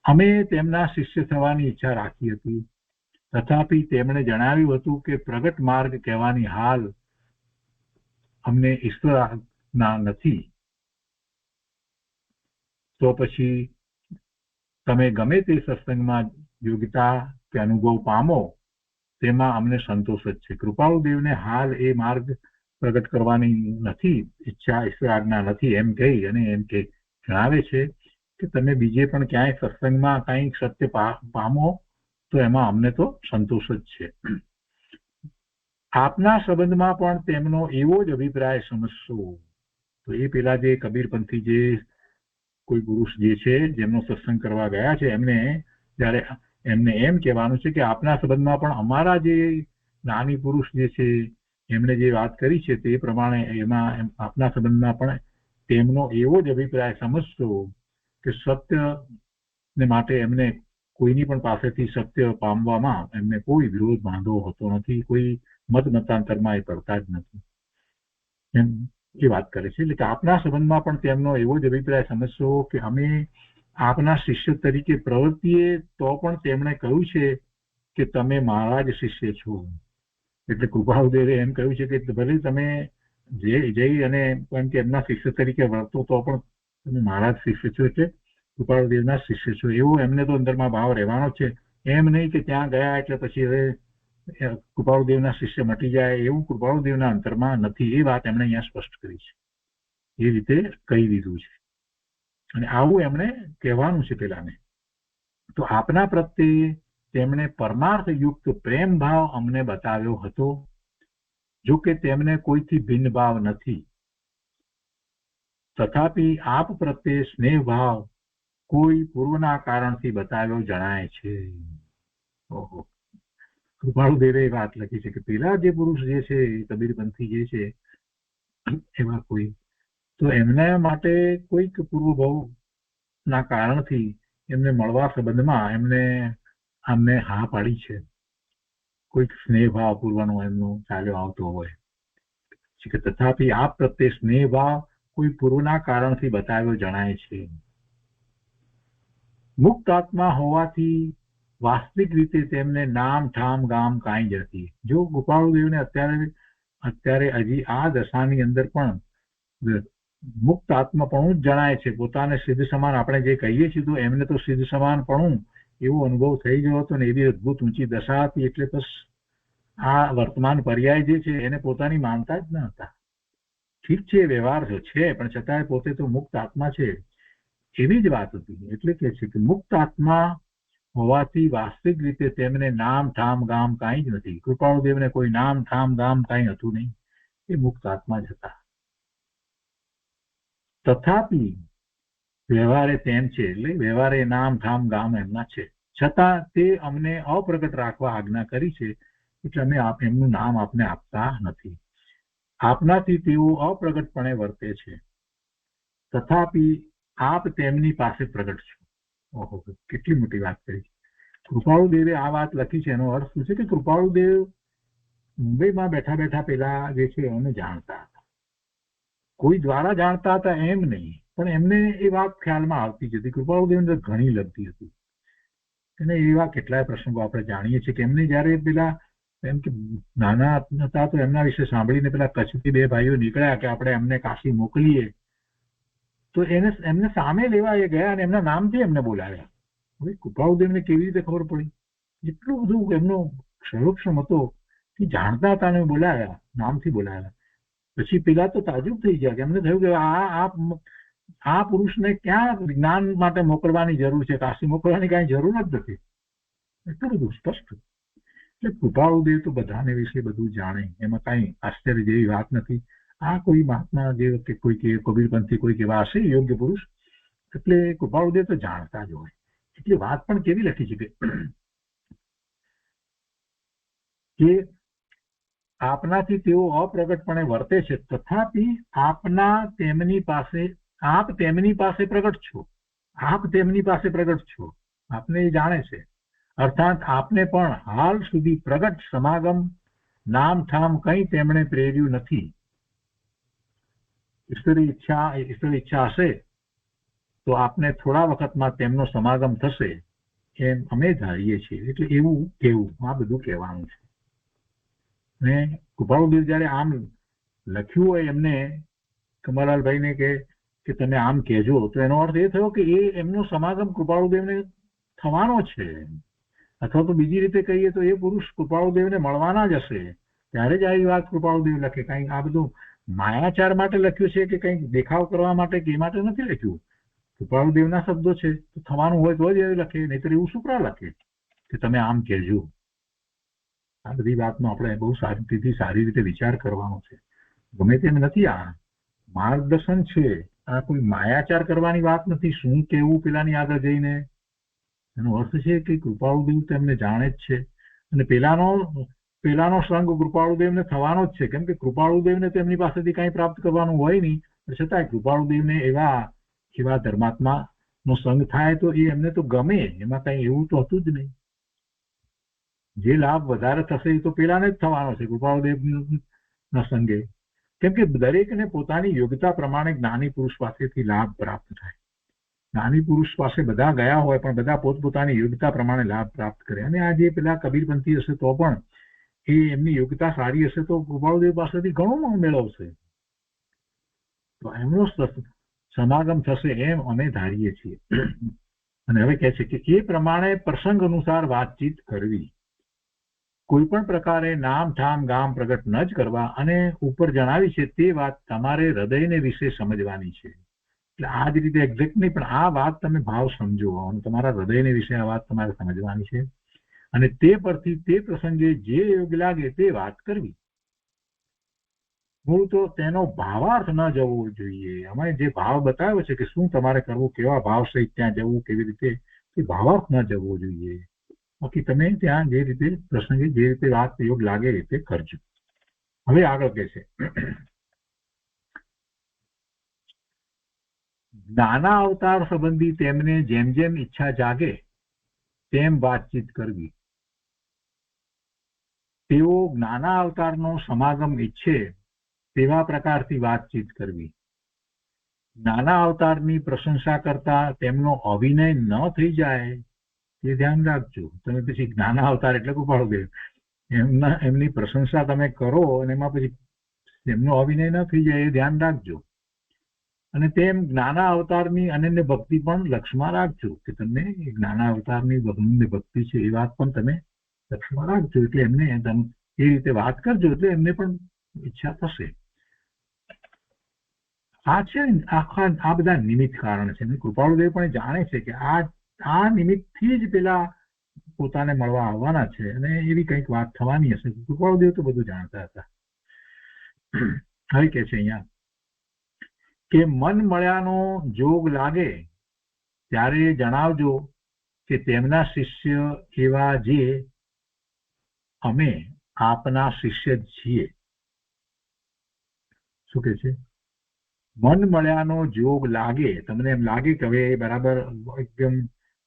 અમે તેમના શિષ્ય થવાની ઈચ્છા રાખી હતી, તથાપિ તેમણે જણાવ્યું હતું કે પ્રગટ માર્ગ કહેવાની હાલ અમને ઈશ્વરના નથી. તો પછી તમે ગમે તે સત્સંગમાં યોગ્યતા કે અનુભવ પામો તેમાં અમને સંતોષ જ છે. કૃપાળુદેવને હાલ એ માર્ગ પ્રગટ કરવાની નથી ઈચ્છા, ઈશ્વર આજ્ઞા નથી એમ કહી અને એમ કે જણાવે છે કે તમે બીજે પણ ક્યાંય સત્સંગમાં કંઈક સત્ય પામો તો એમાં અમને તો સંતોષ જ છે. આપના સંબંધમાં પણ તેમનો એવો જ અભિપ્રાય સમજશો. તો એ પેલા જે કબીરપંથી જે કોઈ પુરુષ જે છે જેમનો સત્સંગ કરવા ગયા છે એમને જયારે એમને એમ કહેવાનું છે કે આપના સંબંધમાં પણ અમારા જે જ્ઞાની પુરુષ જે છે એમણે જે વાત કરી છે તે પ્રમાણે એમાં આપના સંબંધમાં પણ તેમનો એવો જ અભિપ્રાય સમજશો કે સત્ય ને માટે એમને કોઈની પણ પાસેથી સત્ય પામવામાં એમને કોઈ વિરોધ બાંધો હોતો નથી, કોઈ મતાંતરમાં એ પડતા જ નથી એમ એ વાત કરે છે. એટલે કે આપના સંબંધમાં પણ તેમનો એવો જ અભિપ્રાય સમજશો કે અમે આપના શિષ્ય તરીકે પ્રવર્તીએ તો પણ તેમણે કહ્યું છે કે તમે મારા જ શિષ્ય છો. એટલે કૃપાળુદેવે એમ કહ્યું છે કે ભલે તમે જઈ અને પણ કે એમના શિષ્ય તરીકે વર્તો તો પણ તમે મારા જ શિષ્ય છો, એટલે કૃપાળુદેવના શિષ્ય છો એવો એમને તો અંદરમાં ભાવ રહેવાનો છે. એમ નહીં કે ત્યાં ગયા એટલે પછી હવે કૃપાળુદેવના શિષ્ય મટી જાય એવું કૃપાળુદેવના અંતરમાં નથી. એ વાત એમણે અહીંયા સ્પષ્ટ કરી છે, એ રીતે કહી દીધું છે અને આવું એમણે કહેવાનું છે પેલાને. તો આપના પ્રત્યે તેમણે પરમાર્થ યુક્ત પ્રેમ ભાવ અમને બતાવ્યો હતો, જો કે તેમને કોઈથી ભિન્ન ભાવ નથી, તથાપિ આપ પ્રત્યે સ્નેહ ભાવ કોઈ પૂર્વના કારણથી બતાવ્યો જણાય છે. ઓહો, કૃપાળુદેવે વાત લખી છે કે પેલા જે પુરુષ જે છે કબીરપંથી જે છે એવા કોઈ તો એમના માટે કોઈક પૂર્વભાવ ના કારણથી એમને મળવા સંબંધમાં અમને હા પાડી છે. કોઈક સ્નેહ ભાવ પૂર્વનો એમનો ચાલ્યો આવતો હોય કે તથાપિ આપ પ્રત્યે સ્નેહ ભાવ કોઈ પૂર્વના કારણથી બતાવ્યો જણાય છે. મુક્ત આત્મા હોવાથી વાસ્તવિક રીતે તેમને નામ ઠામ ગામ કાંઈ જ નથી. જો કૃપાળુદેવને અત્યારે હજી આ દશાની અંદર પણ મુક્ત આત્માપણું જ જણાય છે. પોતાને સિદ્ધ સમાન આપણે જે કહીએ છીએ તો એમને તો સિદ્ધ સમાનપણું એવો અનુભવ થઈ ગયો હતો ને એવી અદભુત ઊંચી દશા હતી. એટલે બસ આ વર્તમાન પર્યાય જે છે એને પોતાની માનતા જ ન હતા. ઠીક છે વ્યવહાર છે પણ છતાંય પોતે તો મુક્ત આત્મા છે એવી જ વાત હતી. એટલે કે છે કે મુક્ત આત્મા હોવાથી વાસ્તવિક રીતે તેમને નામ ઠામ ગામ કાંઈ જ નથી. કૃપાળુદેવને કોઈ નામ ઠામ ગામ કાંઈ હતું નહીં, એ મુક્ત આત્મા જ હતા. તથાપિ વ્યવહારે તેમ છે, એટલે વ્યવહારે નામ ઠામ ગામ એમના છે, છતાં તે અમને અપ્રગટ રાખવા આજ્ઞા કરી છે, એટલે અમે એમનું નામ આપને આપતા નથી. આપનાથી તેઓ અપ્રગટપણે વર્તે છે, તથાપિ આપ તેમની પાસે પ્રગટ છો. ઓહો, કેટલી મોટી વાત કરી. કૃપાળુદેવે આ વાત લખી છે એનો અર્થ શું છે કે કૃપાળુદેવ મુંબઈમાં બેઠા બેઠા પેલા જે છે એને જાણતા હતા, કોઈ દ્વારા જાણતા હતા એમ નહીં, પણ એમને એ વાત ખ્યાલમાં આવતી જ હતી. કૃપાળુદેવને ઘણી લગતી હતી અને એવા કેટલાય પ્રસંગો આપણે જાણીએ છીએ કે એમને જયારે પેલા એમ કે નાના હતા તો એમના વિશે સાંભળીને પેલા કચ્છથી બે ભાઈઓ નીકળ્યા કે આપણે એમને કાશી મોકલીએ, તો એમને સામે લેવા એ ગયા અને એમના નામથી એમને બોલાવ્યા. હવે કૃપાળુદેવને કેવી રીતે ખબર પડી? એટલું બધું એમનો સર્વક્ષમ હતો કે જાણતા હતા ને બોલાવ્યા, નામથી બોલાવ્યા. પછી પેલા તો તાજુબ થઈ ગયા કે એમને થયું કે આ પુરુષને ક્યાં જ્ઞાન માટે મોકલવાની જરૂર છે, કાશી મોકલવાની કાંઈ જરૂર જ નથી. એટલું બધું સ્પષ્ટ. એટલે કૃપાળુદેવ તો બધાને વિશે બધું જાણે, એમાં કાંઈ આશ્ચર્ય જેવી વાત નથી. આ કોઈ મહાત્મા જે કે કોઈ કે કબીરપંથી કોઈ એવા હશે યોગ્ય પુરુષ, એટલે કૃપાળુદેવ તો જાણતા જ હોય. એટલે વાત પણ કેવી લખી છે કે આપનાથી તેઓ અપ્રગટપણે વર્તે છે, તથાપિ આપ તેમની પાસે પ્રગટ છો. આપ તેમની પાસે પ્રગટ છો, આપને એ જાણે છે. અર્થાત આપને પણ હાલ સુધી પ્રગટ સમાગમ નામ ઠામ કંઈ તેમણે પ્રેર્યું નથી. ઈશ્વરી ઈચ્છા હશે તો આપને થોડા વખતમાં તેમનો સમાગમ થશે એમ અમે ધારીએ છીએ. એટલે એવું કેવું, આ બધું કહેવાનું છે. ને કૃપાળુદેવ જયારે આમ લખ્યું હોય એમને કમલાલભાઈને કે તમે આમ કહેજો, તો એનો અર્થ એ થયો કે એ એમનો સમાગમ કૃપાળુદેવને થવાનો છે. અથવા તો બીજી રીતે કહીએ તો એ પુરુષ કૃપાળુદેવને મળવાના જ હશે, ત્યારે જ આવી વાત કૃપાળુદેવ લખે. કંઈક આ બધું માયાચાર માટે લખ્યું છે કે કંઈક દેખાવ કરવા માટે કે એ માટે નથી લખ્યું. કૃપાળુદેવના શબ્દો છે, તો થવાનું હોય તો જ એ લખે, નહીતર એવું શુક્રા લખે કે તમે આમ કહેજો. આ બધી વાતનો આપણે બહુ સારી રીતે વિચાર કરવાનો છે. ગમે તેમ નથી, આ માર્ગદર્શન છે, આ કોઈ માયાચાર કરવાની વાત નથી. શું કેવું પેલાની આગળ જઈને, એનો અર્થ છે કે કૃપાળુદેવ તેમને જાણે જ છે, અને પેલાનો સંગ કૃપાળુદેવને થવાનો જ છે. કેમ કે કૃપાળુદેવને તેમની પાસેથી કંઈ પ્રાપ્ત કરવાનું હોય નહીં, છતાંય કૃપાળુદેવને એવા ધર્માત્મા નો સંગ થાય તો એ એમને તો ગમે, એમાં કઈ એવું તો હતું જ નહીં. જે લાભ વધારે થશે એ તો પેલાને જ થવાનો છે કૃપાળુદેવના સંગે. કેમ કે દરેકને પોતાની યોગ્યતા પ્રમાણે જ્ઞાની પુરુષ પાસેથી લાભ પ્રાપ્ત થાય. જ્ઞાની પુરુષ પાસે બધા ગયા હોય, પણ બધા પોતપોતાની યોગ્યતા પ્રમાણે લાભ પ્રાપ્ત કરે. અને આ જે પેલા કબીરપંથી હશે તો પણ એ એમની યોગ્યતા સારી હશે તો કૃપાળુદેવ પાસેથી ઘણું મેળવશે, તો એમનો સમાગમ થશે એમ અમે ધારીએ છીએ. અને હવે કહે છે કે એ પ્રમાણે પ્રસંગ અનુસાર વાતચીત કરવી, કોઈ પણ પ્રકારે નામ ઠામ ગામ પ્રગટ ન જ કરવા. અને ઉપર જણાવી છે તે વાત તમારે હૃદયને વિશે સમજવાની છે. એટલે આ જ રીતે એક્ઝેક્ટ નહીં, પણ આ વાત તમે ભાવ સમજો અને તમારા હૃદયને વિશે આ વાત તમારે સમજવાની છે. અને તે પરથી તે પ્રસંગે જે યોગ્ય લાગે તે વાત કરવી. મૂળ તો તેનો ભાવાર્થ ન જવો જોઈએ. અમે જે ભાવ બતાવ્યો છે કે શું તમારે કરવું, કેવા ભાવ સહિત ત્યાં જવું, કેવી રીતે, એ ભાવાર્થ ન જવો જોઈએ. બાકી તમે ત્યાં જે રીતે પ્રસંગે જે રીતે વાત યોગ લાગે એ રીતે કરજો. હવે આગળ કહે છે, નાના અવતાર સંબંધી તેમને જેમ જેમ ઈચ્છા જાગે તેમ વાતચીત કરવી. તેઓ નાના અવતારનો સમાગમ ઈચ્છે તેવા પ્રકારથી વાતચીત કરવી. નાના અવતારની પ્રશંસા કરતા તેમનો અવિનય ન થઈ જાય એ ધ્યાન રાખજો. તમે પછી નાના અવતાર એટલે કૃપાળુદેવ, એમની પ્રશંસા તમે કરો અને એમાં પછી તેમનો અવિનય ન થઈ જાય એ ધ્યાન રાખજો. અને તેમ જ્ઞાના અવતારની અનન્ય ભક્તિ પણ લક્ષમાં રાખજો, કે તમને જ્ઞાના અવતારની અનન્ય ભક્તિ છે એ વાત પણ તમે લક્ષમાં રાખજો. એટલે એમને તમે એ રીતે વાત કરજો, એટલે એમને પણ ઈચ્છા થશે. આ છે આ બધા નિમિત્ત કારણ છે. કૃપાળુદેવ પણ જાણે છે કે આ નિમિત્તથી જ પેલા પોતાને મળવા આવવાના છે, અને એવી કંઈક વાત થવાની હશે. કૃપાળુદેવ તો બધું જાણતા હતા. હવે કે છે અહીંયા કે મન મળ્યાનો જોગ લાગે ત્યારે જણાવજો કે તેમના શિષ્ય એવા જે અમે આપના શિષ્ય જ છીએ. શું કે છે? મન મળ્યાનો જોગ લાગે, તમને એમ લાગે કે હવે બરાબર એકદમ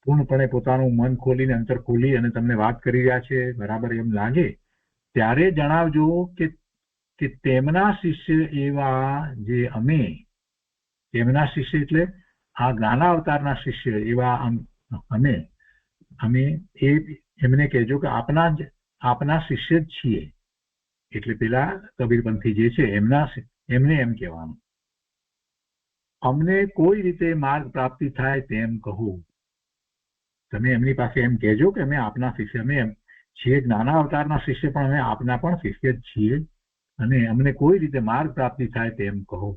પૂર્ણપણે પોતાનું મન ખોલીને અંતર ખોલી અને તમને વાત કરી રહ્યા છે, બરાબર એમ લાગે ત્યારે જણાવજો કે તેમના શિષ્ય એવા જે અમે, તેમના શિષ્ય એટલે આ જ્ઞાના અવતારના શિષ્ય એવા અમે એમને કહેજો કે આપના શિષ્ય જ છીએ. એટલે પેલા કબીરપંથી જે છે એમને એમ કહેવાનું, અમને કોઈ રીતે માર્ગ પ્રાપ્તિ થાય તેમ કહો. તમે એમની પાસે એમ કહેજો કે અમે આપના શિષ્ય, અમે છીએ જ્ઞાના અવતારના શિષ્ય, પણ અમે આપના પણ શિષ્ય જ છીએ, અને અમને કોઈ રીતે માર્ગ પ્રાપ્તિ થાય તેમ કહો.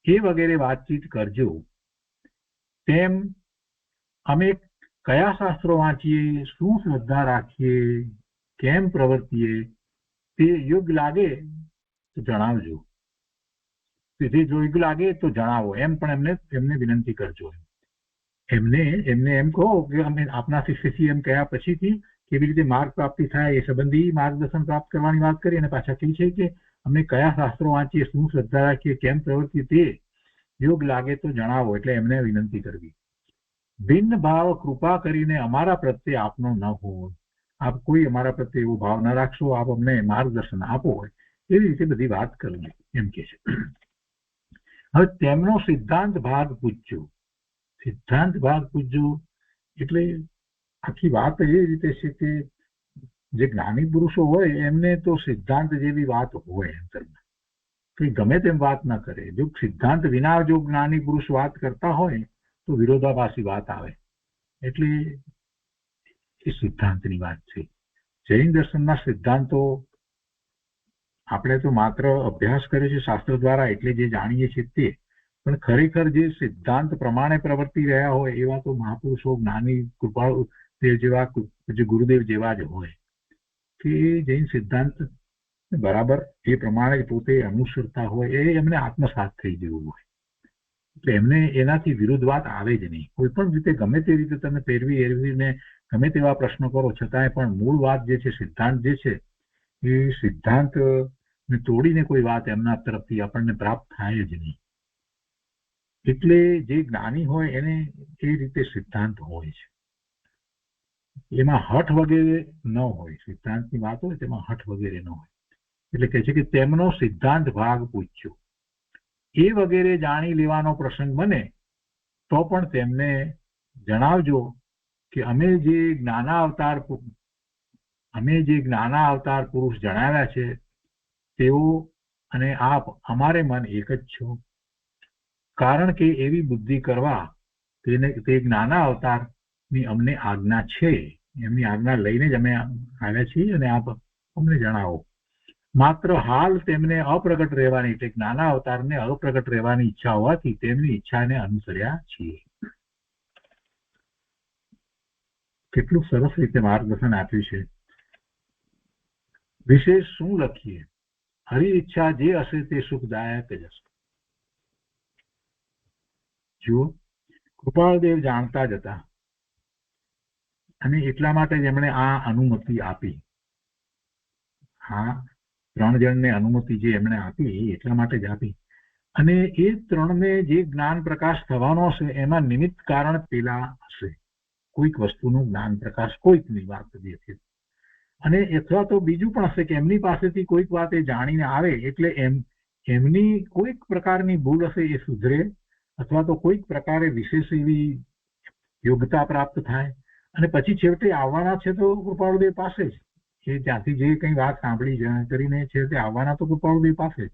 એ વગેરે વાતચીત કરજો. તેમ અમે કયા શાસ્ત્રો વાંચીએ, શું શ્રદ્ધા રાખીએ, કેમ પ્રવર્તીએ, તે યોગ્ય લાગે તો જણાવજો. જો યોગ્ય લાગે તો જણાવો એમ પણ એમને વિનંતી કરજો. એમને એમ કહો કે અમે આપના શિષ્ય છીએ એમ કહ્યા પછીથી કેવી રીતે માર્ગ પ્રાપ્તિ થાય એ સંબંધી માર્ગદર્શન પ્રાપ્ત કરવાની વાત કરી, અને પાછા કહે છે કે અમે કયા શાસ્ત્રો વાંચીએ, શું શ્રદ્ધા રાખીએ, કેમ પ્રવૃત્તિ, તે યોગ લાગે તો જણાવો. એટલે એમને વિનંતી કરવી. ભિન્ન ભાવ કૃપા કરીને અમારા પ્રત્યે આપનો ન હોય. આપ કોઈ અમારા પ્રત્યે એવો ભાવ ન રાખશો, આપ અમને માર્ગદર્શન આપો હોય એવી રીતે બધી વાત કરવી એમ કે છે. હવે તેમનો સિદ્ધાંત ભાગ પૂછજો. સિદ્ધાંત ભાગ પૂછજો એટલે આખી વાત એ રીતે છે કે જે જ્ઞાની પુરુષો હોય એમને તો સિદ્ધાંત જેવી વાત હોય અંતરમાં, કે ગમે તેમ વાત ના કરે. જો સિદ્ધાંત વિના જો જ્ઞાની પુરુષ વાત કરતા હોય તો વિરોધાભાસી વાત આવે. એટલે એ સિદ્ધાંતની વાત છે. જૈન દર્શનના સિદ્ધાંતો આપણે તો માત્ર અભ્યાસ કરે છે શાસ્ત્ર દ્વારા, એટલે જે જાણીએ છીએ તે, પણ ખરેખર જે સિદ્ધાંત પ્રમાણે પ્રવર્તી રહ્યા હોય એવા તો મહાપુરુષો, જ્ઞાની, કૃપાળુ દેવ જેવા, જે ગુરુદેવ જેવા જ હોય કે જૈન સિદ્ધાંત બરાબર એ પ્રમાણે જ પોતે અનુસરતા હોય, એ એમને આત્મસાત થઈ ગયું હોય. એટલે એમને એનાથી વિરુદ્ધ વાત આવે જ નહીં. કોઈ પણ રીતે ગમે તે રીતે તમે પેરવી એરવીને ગમે તેવા પ્રશ્નો કરો, છતાંય પણ મૂળ વાત જે છે, સિદ્ધાંત જે છે, એ સિદ્ધાંત ને તોડીને કોઈ વાત એમના તરફથી આપણને પ્રાપ્ત થાય જ નહીં. એટલે જે જ્ઞાની હોય એને એ રીતે સિદ્ધાંત હોય છે. એમાં હઠ વગેરે ન હોય. સિદ્ધાંતની વાત હોય તેમાં હઠ વગેરે ન હોય. એટલે કહે છે કે તેમનો સિદ્ધાંત ભાગ પૂછ્યો, એ વગેરે જાણી લેવાનો પ્રસંગ બને તો પણ તેમને જણાવજો કે અમે જે જ્ઞાનાવતાર પુરુષ જણાવ્યા છે તેઓ અને આપ અમારે મન એક જ છો. કારણ કે એવી બુદ્ધિ કરવા તે જ્ઞાનાવતારની અમને આજ્ઞા છે. એમની આજ્ઞા લઈને જ અમે આવ્યા છીએ અને આપ અમને જણાવો. માત્ર હાલ તેમને અપ્રગટ રહેવાની, એટલે જ્ઞાનાવતારને અપ્રગટ રહેવાની ઈચ્છા હોવાથી તેમની ઈચ્છાને અનુસર્યા છીએ. કેટલું સરસ રીતે માર્ગદર્શન આપ્યું છે. વિશેષ શું લખીએ? હરિ ઈચ્છા જે હશે તે સુખદાયક જ હશે. જુઓ, કૃપાળદેવ જાણતા જ હતા અને એટલા માટે જ એમણે આ અનુમતિ આપી. હા, 3 જણને અનુમતિ જે એમણે આપી એટલા માટે જ આપી. અને એ 3ને જે જ્ઞાન પ્રકાશ થવાનો હશે એમાં નિમિત્ત કારણ પેલા હશે. કોઈક વસ્તુનું જ્ઞાન પ્રકાશ કોઈકની વાત જે છે, અને અથવા તો બીજું પણ હશે કે એમની પાસેથી કોઈક વાત એ જાણીને આવે એટલે એમની કોઈક પ્રકારની ભૂલ હશે એ સુધરે, અથવા તો કોઈક પ્રકારે વિશેષ એવી યોગ્યતા પ્રાપ્ત થાય. અને પછી છેવટે આવવાના છે તો કૃપાળુદેવ પાસે જ, કે ત્યાંથી જે કંઈ વાત સાંભળી કરીને છેવટે આવવાના તો કૃપાળુદેવ પાસે જ.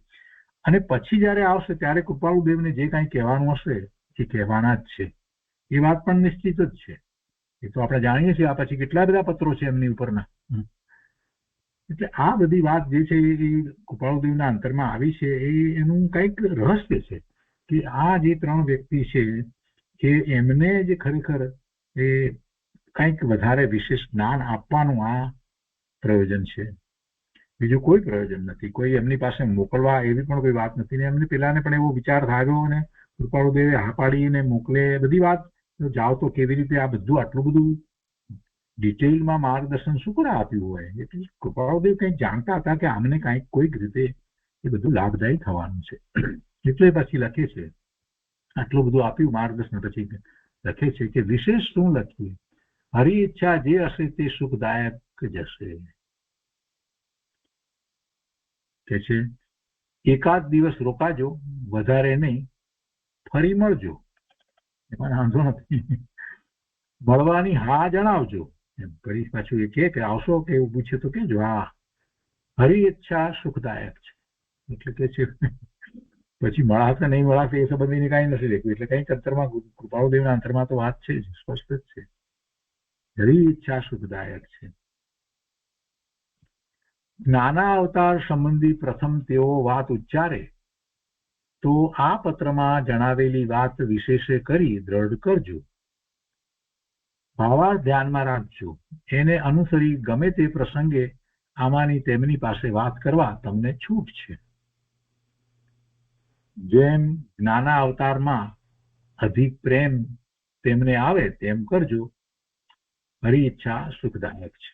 અને પછી જયારે આવશે ત્યારે કૃપાળુદેવને જે કાંઈ કહેવાનું હશે એ કહેવાના જ છે. એ વાત પણ નિશ્ચિત જ છે. એ તો આપણે જાણીએ છીએ. આ પછી કેટલા બધા પત્રો છે એમની ઉપરના. એટલે આ બધી વાત જે છે એ કૃપાળુદેવના અંતરમાં આવી છે. એનું કંઈક રહસ્ય છે કે આ જે 3 વ્યક્તિ છે કે એમને જે ખરેખર એ કંઈક વધારે વિશેષ જ્ઞાન આપવાનું આ પ્રયોજન છે. બીજું કોઈ પ્રયોજન નથી. કોઈ એમની પાસે મોકલવા એવી પણ કોઈ વાત નથી. ને એમને પેલાને પણ એવો વિચાર થયો અને કૃપાળુદેવે હા પાડીને મોકલે. બધી વાત જાઓ તો કેવી રીતે આ બધું આટલું બધું ડિટેલમાં માર્ગદર્શન શું કરે આપ્યું હોય. એટલે કૃપાળુદેવ કંઈક જાણતા હતા કે આમને કંઈક કોઈક રીતે એ બધું લાભદાયી થવાનું છે. એટલે પછી લખે છે, આટલું બધું આપ્યું માર્ગદર્શન, પછી લખે છે કે વિશેષ શું લખીએ? હરિ ઈચ્છા જે હશે તે સુખદાયક જ હશે. કે છે એકાદ દિવસ રોકાજો, વધારે નહીં, ફરી મળજો. એમાં વાંધો નથી. મળવાની હા જણાવજો. ફરી પાછું એ કે આવશો કે એવું પૂછે તો કેજો હા. હરિ ઈચ્છા સુખદાયક છે. એટલે કે છે પછી મળાશે નહીં મળાશે એ સંબંધીને કાંઈ નથી દેખવું. એટલે કંઈક અંતરમાં કૃપાળુદેવના અંતરમાં તો વાત છે જ, સ્પષ્ટ જ છે. હરિ ઈચ્છા સુખદાયક છે. જ્ઞાના અવતાર સંબંધી પ્રથમ તેઓ વાત ઉચ્ચારે તો આ પત્રમાં જણાવેલી વાત વિશેષે કરી દ્રઢ કરજો. ભાવાર્થ ધ્યાનમાં રાખજો. એને અનુસરી ગમે તે પ્રસંગે આમાંની તેમની પાસે વાત કરવા તમને છૂટ છે. જેમ જ્ઞાના અવતારમાં અધિક પ્રેમ તેમને આવે તેમ કરજો. હરિ ઈચ્છા સુખદાયક છે.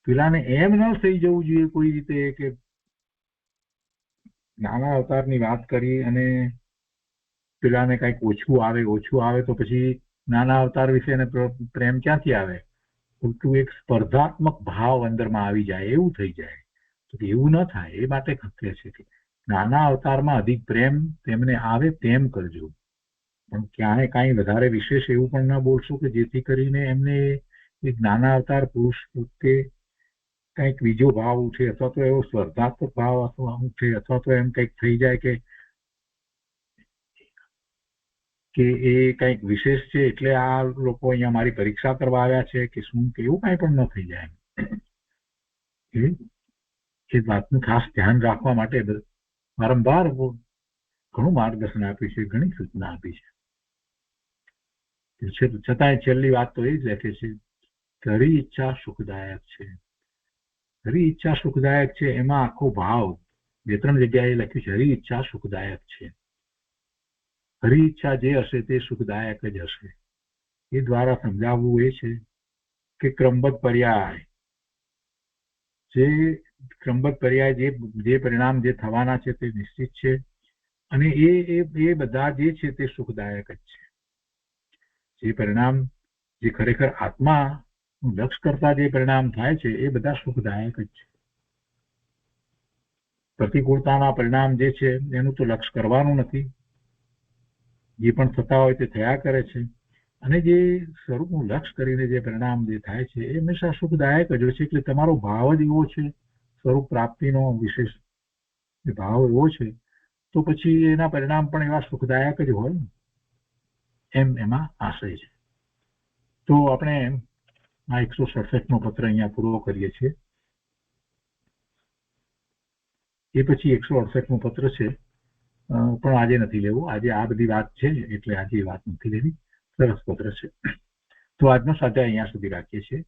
પેલાને એમ ન થઈ જવું જોઈએ કોઈ રીતે કે નાના અવતારની વાત કરી અને પેલાને કંઈક ઓછું આવે તો પછી નાના અવતાર વિશે પ્રેમ ક્યાંથી આવે? ઉલટું એક સ્પર્ધાત્મક ભાવ અંદરમાં આવી જાય એવું થઈ જાય. તો એવું ન થાય એ માટે કહે છે કે નાના અવતારમાં અધિક પ્રેમ તેમને આવે તેમ કરજો, પણ ક્યાંય કાંઈ વધારે વિશેષ એવું પણ ન બોલશો કે જેથી કરીને એમને એક નાના અવતાર પુરુષ પ્રત્યે કંઈક બીજો ભાવ ઉઠે, અથવા તો એવો સ્પર્ધાત્મક ભાવ અથવા ઉઠે, અથવા તો એમ કંઈક થઈ જાય કે એ કંઈક વિશેષ છે એટલે આ લોકો અહીંયા મારી પરીક્ષા કરવા આવ્યા છે કે શું, કે એવું કાંઈ પણ ન થઈ જાય. એ વાતનું ખાસ ધ્યાન રાખવા માટે વારંવાર ઘણું માર્ગદર્શન આપ્યું છે, ઘણી સૂચના આપી છે. છતાંય છેલ્લી વાત તો એ જ લખે છે કે હરી ઈચ્છા સુખદાયક છે. હરી ઈચ્છા સુખદાયક છે એમાં આખો ભાવ 2-3 જગ્યાએ લખ્યું છે. હરી ઈચ્છા સુખદાયક છે. હરી ઈચ્છા જે હશે તે સુખદાયક જ હશે. એ દ્વારા સમજાવવું એ છે કે ક્રમબદ્ધ પર્યાય જે પરિણામ જે થવાના છે તે નિશ્ચિત છે, અને એ બધા જે છે તે સુખદાયક જ છે. જે પરિણામ જે ખરેખર આત્મા લક્ષ કરતા જે પરિણામ થાય છે એ બધા સુખદાયક જ છે. પ્રતિકૂળતાના પરિણામ જે છે એનું તો લક્ષ કરવાનું નથી, જે પણ થતા હોય તે થયા કરે છે, અને જે સ્વરૂપનું લક્ષ કરીને જે પરિણામ જે થાય છે એ હંમેશા સુખદાયક જ હોય છે. એટલે તમારો ભાવ જ એવો છે, સ્વરૂપ પ્રાપ્તિનો વિશેષ ભાવ એવો છે, તો પછી એના પરિણામ પણ એવા સુખદાયક જ હોય એમ એમાં આશય છે. તો આપણે આ 167મો પત્ર અહીંયા પૂરો કરીએ છીએ. એ પછી 168મો પત્ર છે, પણ આજે નથી લેવું. આજે આ બધી વાત છે એટલે આજે વાત નથી લેવી. સરસ પત્ર છે. તો આજનો સ્વાધ્યાય અહીંયા સુધી રાખીએ છીએ.